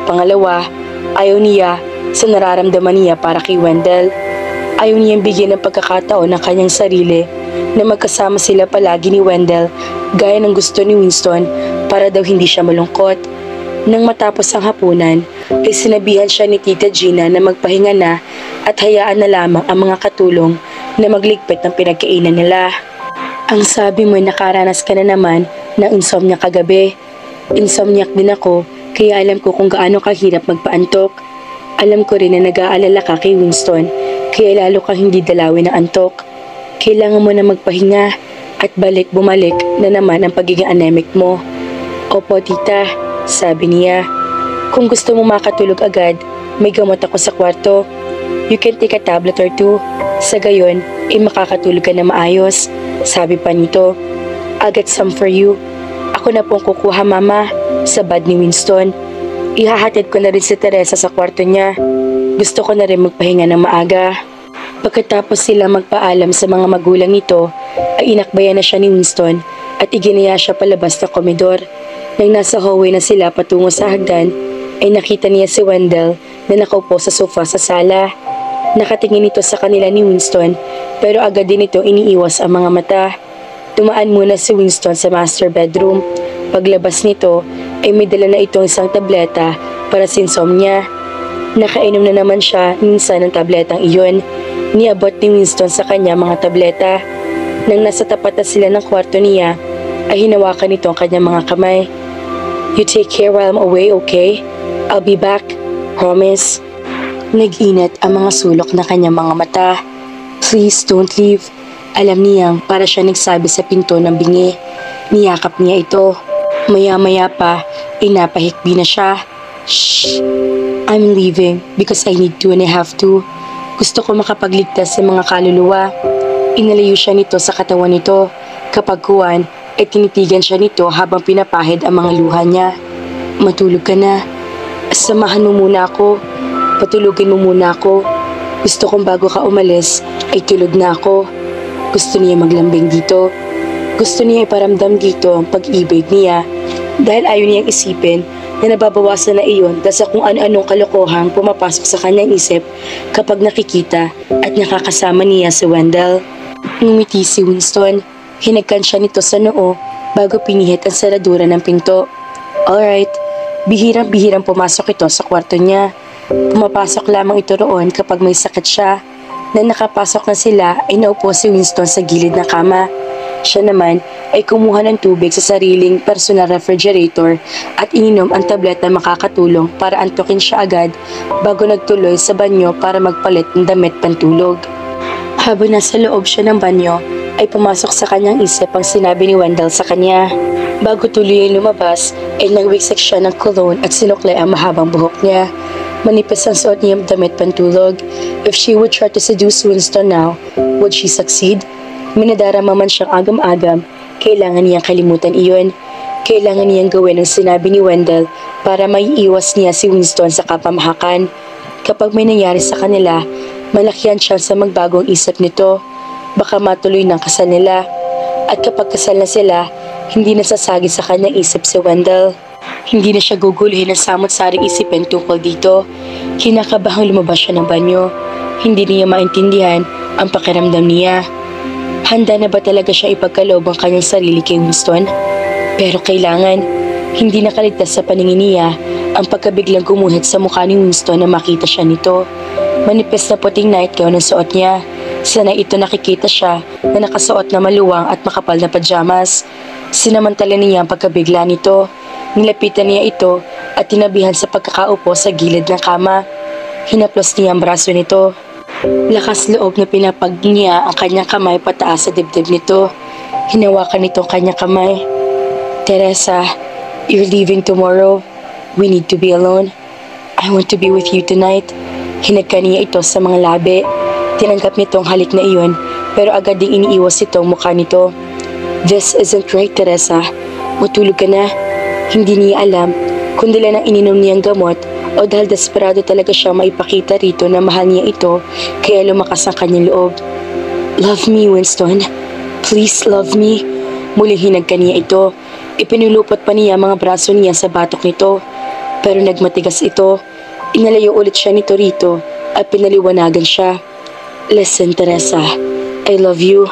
Speaker 2: Pangalawa, ayaw niya sa nararamdaman niya para kay Wendell. Ayaw niyang bigyan ng pagkakataon ng kanyang sarili na magkasama sila palagi ni Wendell gaya ng gusto ni Winston para daw hindi siya malungkot. Nang matapos ang hapunan, ay sinabihan siya ni Tita Gina na magpahinga na at hayaan na lamang ang mga katulong na magligpit ng pinagkainan nila. Ang sabi mo nakaranas ka na naman ng insomnia kagabi. Insomniac din ako kaya alam ko kung gaano kahirap magpaantok. Alam ko rin na nag-aalala ka kay Winston kaya lalo kang hindi dalawin ng antok. Kailangan mo na magpahinga at bumalik na naman ang pagiging anemic mo. Opo tita, sabi niya. Kung gusto mo makatulog agad, may gamot ako sa kwarto. You can take a tablet or two. Sa gayon, makakatulog ka na maayos. Sabi pa nito, I'll get some for you. Ako na pong kukuha mama, sabad ni Winston. Ihahatid ko na rin si Teresa sa kwarto niya. Gusto ko na rin magpahinga ng maaga. Pagkatapos sila magpaalam sa mga magulang nito, ay inakbayan na siya ni Winston at iginaya siya palabas ng komedor. Nang nasa hallway na sila patungo sa hagdan, ay nakita niya si Wendell na nakaupo sa sofa sa sala. Nakatingin ito sa kanila ni Winston pero agad din ito iniiwas ang mga mata. Tumaan muna si Winston sa master bedroom. Paglabas nito, ay may dala na itong isang tableta para sa insomnia. Nakainom na naman siya minsan ng tabletang iyon. Niabot ni Winston sa kanya mga tableta. Nang nasa tapat na sila ng kwarto niya, ay hinawakan nito ang kanyang mga kamay. You take care while I'm away, okay? I'll be back. Promise. Nag-inat ang mga sulok na kanyang mga mata. Please don't leave. Alam niyang para siya nagsabi sa pinto ng bingi. Niyakap niya ito. Maya-maya pa, napahikbi na siya. Shh! I'm leaving because I need to and I have to. Gusto ko makapagligtas sa mga kaluluwa. Inalayo siya nito sa katawan nito. Kapag kuwan, ay tinitigan siya nito habang pinapahid ang mga luha niya. Matulog ka na. Samahan mo muna ako. Patulugin mo muna ako. Gusto kong bago ka umalis, ay tulog na ako. Gusto niya maglambing dito. Gusto niya iparamdam dito ang pag-ibig niya dahil ayaw niyang isipin na nababawasan na iyon dahil sa kung ano-anong kalokohang pumapasok sa kanyang isip kapag nakikita at nakakasama niya si Wendell. Ngumiti si Winston. Hinagkan siya nito sa noo bago pinihit ang saradura ng pinto. Alright, bihirang-bihirang pumasok ito sa kwarto niya. Pumapasok lamang ito roon kapag may sakit siya. Nang nakapasok na sila ay naupo si Winston sa gilid ng kama. Siya naman ay kumuha ng tubig sa sariling personal refrigerator at ininom ang tablet na makakatulong para antukin siya agad bago nagtuloy sa banyo para magpalit ng damit pantulog. Habang nasa loob siya ng banyo, ay pumasok sa kanyang isip ang sinabi ni Wendell sa kanya. Bago tuloy ay lumabas, ay nagwiksik siya ng cologne at sinuklay ang mahabang buhok niya. Manipis ang suot niya damit pantulog. If she would try to seduce Winston now, would she succeed? Minadarama man siyang agam-agam, kailangan niyang kalimutan iyon. Kailangan niyang gawin ang sinabi ni Wendell para maiiwas niya si Winston sa kapamahakan. Kapag may nangyari sa kanila, malaki ang tsansa magbagong isip nito. Baka matuloy ng kasal nila. At kapag kasal na sila, hindi nasasagi sa kanyang isip si Wendell. Hindi na siya guguluhin ng samot-saring isipin tungkol dito. Kinakabahang lumabas siya ng banyo. Hindi niya maintindihan ang pakiramdam niya. Handa na ba talaga siya ipagkaloob ang kanyang sarili kay Winston? Pero kailangan, hindi nakaligtas sa paningin niya ang pagkabiglang gumuhit sa mukha ni Winston na makita siya nito. Manipis na puting nightgown ang suot niya. Sanay ito nakikita siya na nakasuot na maluwang at makapal na pajamas. Sinamantala niya ang pagkabigla nito. Nilapitan niya ito at tinabihan sa pagkakaupo sa gilid ng kama. Hinaplos niya ang braso nito. Lakas loob na pinapag niya ang kanyang kamay pataas sa dibdib nito. Hinawakan nito ang kanyang kamay. Teresa, you're leaving tomorrow. We need to be alone. I want to be with you tonight. Hinagka niya ito sa mga labi. Tinanggap nito ang halik na iyon, pero agad ding iniiwas ito ang mukha nito. This isn't right, Teresa. Matulog ka na. Hindi niya alam kung dala ng ininom niyang gamot o dahil desperado talaga siya maipakita rito na mahal niya ito, kaya lumakas ang kanyang loob. Love me, Winston. Please love me. Muling hinagka niya ito. Ipinulupot pa niya mga braso niya sa batok nito. Pero nagmatigas ito. Inalayo ulit siya nito rito at pinaliwanagan siya. Listen, Teresa. I love you.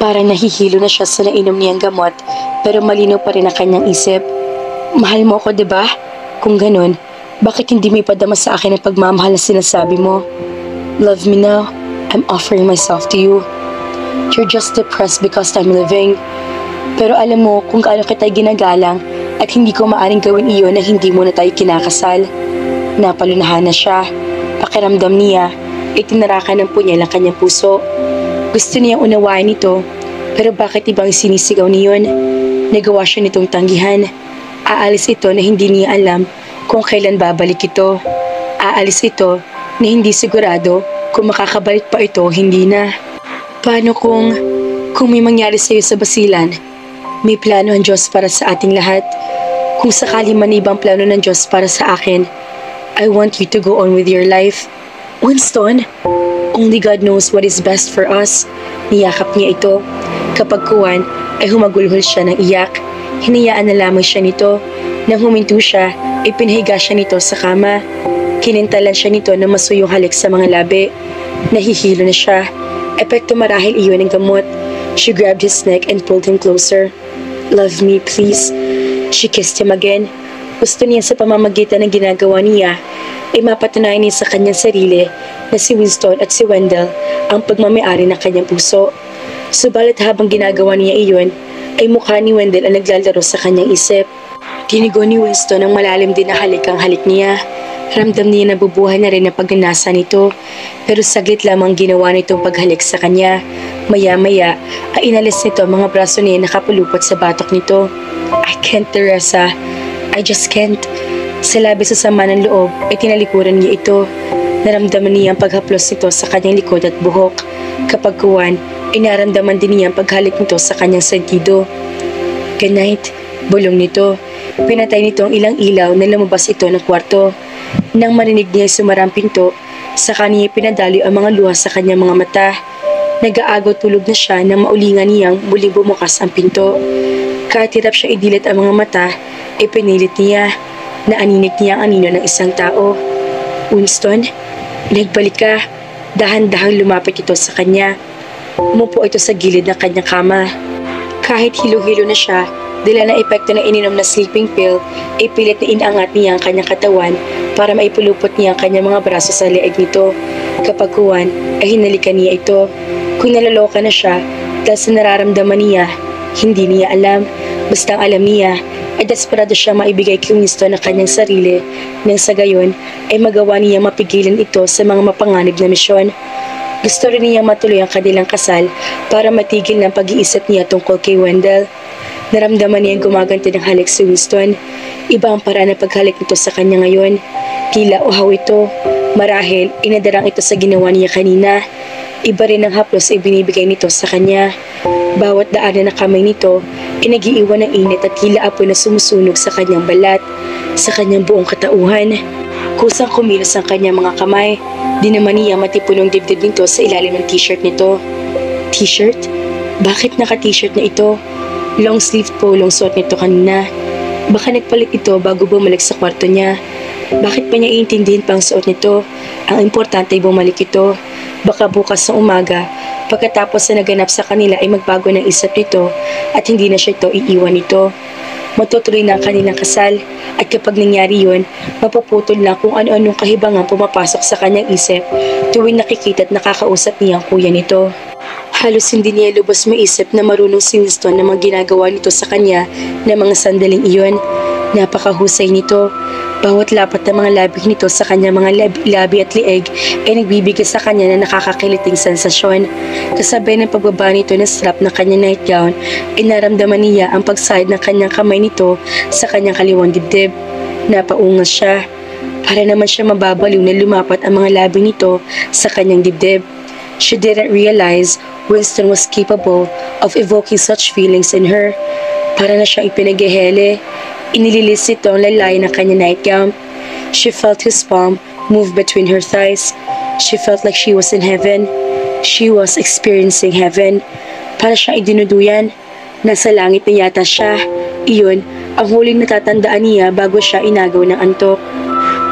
Speaker 2: Parang nahihilo na siya sa nainom niyang gamot, pero malinaw pa rin ang kanyang isip. Mahal mo ako, diba? Kung ganun, bakit hindi mo ipadama sa akin ang pagmamahal na sinasabi mo? Love me now. I'm offering myself to you. You're just depressed because I'm living. Pero alam mo kung gaano kita ginagalang at hindi ko maaring gawin iyon na hindi mo na tayo kinakasal. Napalunahan na siya. Pakiramdam niya, itinarakan ng punyal ang kanyang puso. Gusto niyang unawain ito, pero bakit ibang sinisigaw niyon? Nagawa siya nitong tanggihan. Aalis ito na hindi niya alam kung kailan babalik ito. Aalis ito na hindi sigurado kung makakabalik pa ito o hindi na. Paano kung may mangyari sa iyo sa basilan? May plano ang Diyos para sa ating lahat. Kung sakali man ibang plano ng Diyos para sa akin, I want you to go on with your life. Winston, only God knows what is best for us. Niyakap niya ito. Kapag kuwan, ay humagulhol siya ng iyak. Hinayaan na lamang siya nito. Nang huminto siya, ay pinahiga siya nito sa kama. Kinintalan siya nito na masuyong halik sa mga labi. Nahihilo na siya. Epekto marahil iyon ng gamot. She grabbed his neck and pulled him closer. "Love me, please." She kissed him again. Gusto niya sa pamamagitan ng ginagawa niya ay mapatunayan niya sa kanyang sarili na si Winston at si Wendell ang pagmamayari ng kanyang puso. Subalit habang ginagawa niya iyon, ay mukha ni Wendell ang naglalaro sa kanyang isip. Tinigo ni Winston ang malalim din na halik ang halik niya. Ramdam niya na nabubuhay na rin ang pagnanasa nito, pero saglit lamang ginawa nitong paghalik sa kanya. Maya-maya ay inalis nito ang mga braso niya nakapulupot sa batok nito. "I can't, Teresa. I just can't." Sa labis sa sama ng loob ay tinalikuran niya ito. Naramdaman niya ang paghaplos nito sa kanyang likod at buhok. Kapag kuwan, ay naramdaman din niya ang paghalik nito sa kanyang sentido. "Good night," bulong nito. Pinatay nito ang ilang ilaw na lumabas ito ng kwarto. Nang marinig niya sumarang pinto, saka niya pinadali ang mga luha sa kanyang mga mata. Nag-aagaw tulog na siya nang maulingan niyang muling bumukas ang pinto. Kahit hirap siya idilit ang mga mata, ay pinilit niya. Naaninig niya ang anino ng isang tao. "Winston, nagbalik ka." Dahan-dahang lumapit ito sa kanya. Umupo ito sa gilid ng kanyang kama. Kahit hilo-hilo na siya, dala na epekto ng ininom na sleeping pill, ay pilit na inaangat niya ang kanyang katawan para maipulupot niya ang kanyang mga braso sa leeg nito. Kapag kuwan, ay hinalikan niya ito. Kung nalaloka na siya, dahil sa nararamdaman niya, hindi niya alam. Basta ang alam niya, ay desperado siya maibigay kay Winston ang kanyang sarili, nang sa gayon ay magawa niya mapigilan ito sa mga mapanganib na misyon. Gusto rin niya matuloy ang kanilang kasal para matigil ng pag-iisip niya tungkol kay Wendell. Naramdaman niya gumaganti ng halik si Winston. Iba ang paraan ng paghalik nito sa kanya ngayon. Tila uhaw ito. Marahil, inadarang ito sa ginawa niya kanina. Iba rin ang haplos ay binibigay nito sa kanya. Bawat daanan ng kamay nito ay nag-iiwan ng init at tila apoy na sumusunog sa kanyang balat, sa kanyang buong katauhan. Kusang kumilos ang kanyang mga kamay. Di naman niya matipunong dibdib nito sa ilalim ng t-shirt nito. T-shirt? Bakit naka-t-shirt na ito? Long sleeve polo ang suot nito kanina. Baka nagpalit ito bago bumalik sa kwarto niya. Bakit pa niya iintindihin pang suot nito? Ang importante ay bumalik ito. Baka bukas ng umaga, pagkatapos na naganap sa kanila ay magbago ng isip nito at hindi na siya ito iiwan nito. Matutuloy na ang kanilang kasal at kapag nangyari yun, mapuputol na kung ano-anong kahibangan pumapasok sa kanyang isip tuwing nakikita at nakakausap niya ang kuya nito. Halos hindi niya lubos maisip na marunong si Winston na mga ginagawa nito sa kanya na mga sandaling iyon. Napakahusay nito. Bawat lapat ng mga labi nito sa kanyang mga labi at lieg ay nagbibigay sa kanya na nakakakiliting sensasyon. Kasabay ng pagbaba nito ng strap ng kanyang nightgown ay naramdaman niya ang pagsahid ng kanyang kamay nito sa kanyang kaliwang dibdib. Napaungas siya. Para naman siya mababaliw na lumapat ang mga labi nito sa kanyang dibdib. She didn't realize Winston was capable of evoking such feelings in her. Para na siyang ipinaghihele. Inililis ito ang lalay ng kanyang nightgown. She felt his palm move between her thighs. She felt like she was in heaven. She was experiencing heaven. Para siyang idinuduyan. Nasa langit na yata siya. Iyon ang huling natatandaan niya bago siya inagaw ng antok.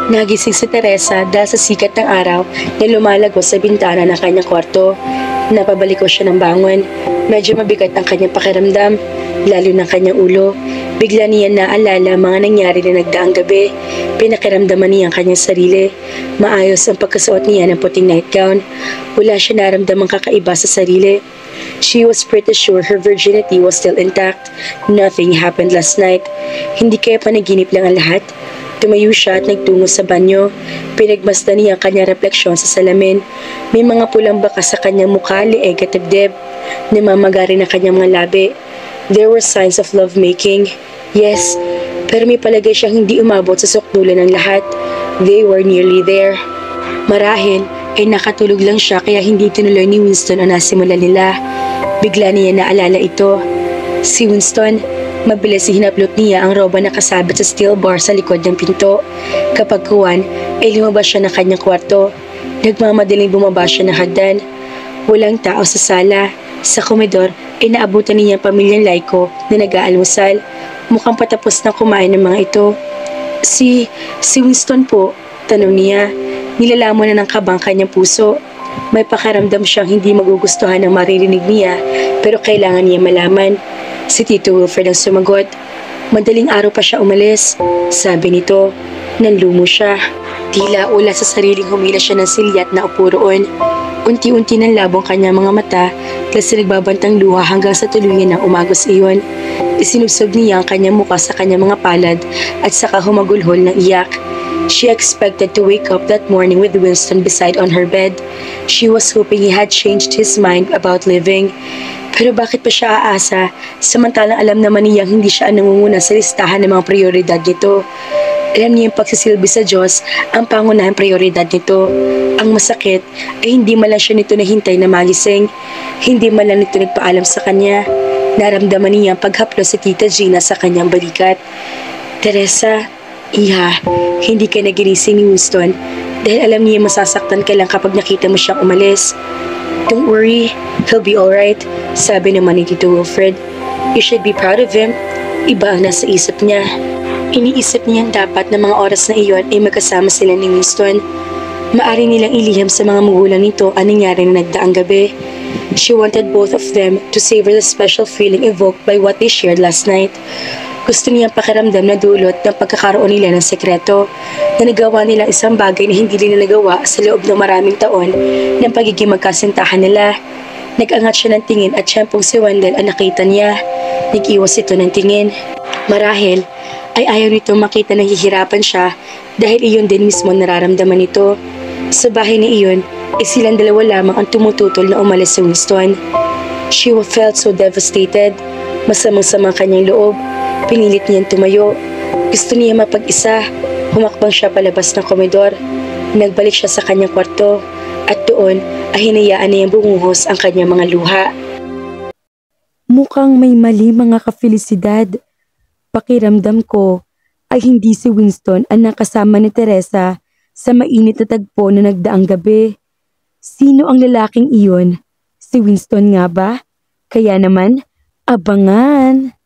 Speaker 2: Nagising si Teresa dahil sa sikat ng araw na lumalagos sa bintana ng kanyang kwarto. Napabaliko siya ng bangon. Medyo mabigat ang kanyang pakiramdam, lalo ng kanyang ulo. Bigla niya naalala ang mga nangyari na nagdaang gabi. Pinakiramdaman niya ang kanyang sarili. Maayos ang pagkasuot niya ng puting nightgown. Wala siya naramdamang kakaiba sa sarili. She was pretty sure her virginity was still intact. Nothing happened last night. Hindi kaya panaginip lang ang lahat? Tumayo siya at nagtungo sa banyo. Pinagmasdan niya ang kanyang refleksyon sa salamin. May mga pulang bakas sa kanyang mukha, leeg at dibdib. Namamagari na kanyang mga labi. There were signs of lovemaking. Yes, pero may palagay siyang hindi umabot sa sukdulan ng lahat. They were nearly there. Marahil ay nakatulog lang siya kaya hindi tinuloy ni Winston ang nasimulan nila. Bigla niya naalala ito. Si Winston. Mabilis hinaplot niya ang roba na kasabit sa steel bar sa likod ng pinto. Kapag kuwan, ay lumabas siya ng kanyang kwarto. Nagmamadaling bumaba siya ng hagdan. Walang tao sa sala. Sa komedor, ay naabutan niya ang pamilyang Laiko na nag-aalmusal. Mukhang patapos na kumain ng mga ito. Si Winston po, tanong niya. Nilalamon na ng kabang kanyang puso. May pakaramdam siyang hindi magugustuhan ang maririnig niya pero kailangan niya malaman. Si Tito Wilfred ang sumagot. Madaling araw pa siya umalis. Sabi nito, nanlumo siya. Tila ula sa sariling humila siya ng silyat na upo roon. Unti-unti nang labong kanya mga mata dahil sa nagbabantang luha hanggang sa tuluyan ng umagos iyon. Isinubsob niya ang kanyang muka sa kanyang mga palad at saka humagulhol ng iyak. She expected to wake up that morning with Winston beside on her bed. She was hoping he had changed his mind about living. Pero bakit pa siya aasa, samantalang alam naman niyang hindi siya nangunguna sa listahan ng mga prioridad nito. Alam niya yung pagsisilbi sa Diyos ang pangunahing prioridad nito. Ang masakit ay hindi man lang siya nito nahintay na magising. Hindi man lang nito nagpaalam sa kanya. Naramdaman niya ang paghaplos si Tita Gina sa kanyang balikat. Teresa, Iha, hindi ka naginising ni Winston dahil alam niya masasaktan ka lang kapag nakita mo siyang umalis. Don't worry, he'll be alright, sabi naman ni Tito Wilfred. You should be proud of him. Iba ang nasa isip niya. Iniisip niya dapat na mga oras na iyon ay magkasama sila ni Winston. Maari nilang iliham sa mga magulang nito ang nangyari na nagdaang gabi. She wanted both of them to savor the special feeling evoked by what they shared last night. Gusto niyang pakiramdam na dulot ng pagkakaroon nila ng sekreto na nagawa nilang isang bagay na hindi nila nagawa sa loob ng maraming taon ng pagiging magkasintahan nila. Nag-angat siya ng tingin at siyempong si Wendell ang nakita niya. Nag-iwas ito ng tingin. Marahil ay ayaw nito makita na hihirapan siya dahil iyon din mismo nararamdaman nito. Sa bahay ni iyon ay silang dalawa lamang ang tumututol na umalis sa Winston. She felt so devastated. Masamang-samang kanyang loob. Pinilit niyang tumayo. Gusto niya mapag-isa. Humakbang siya palabas ng komedor. Nagbalik siya sa kanyang kwarto at doon ay hinayaan niyang bumuhos ang kanyang mga luha.
Speaker 1: Mukhang may mali mga ka-Felicidad. Pakiramdam ko ay hindi si Winston ang nakasama ni Teresa sa mainit na tagpo na nagdaang gabi. Sino ang lalaking iyon? Si Winston nga ba? Kaya naman, abangan!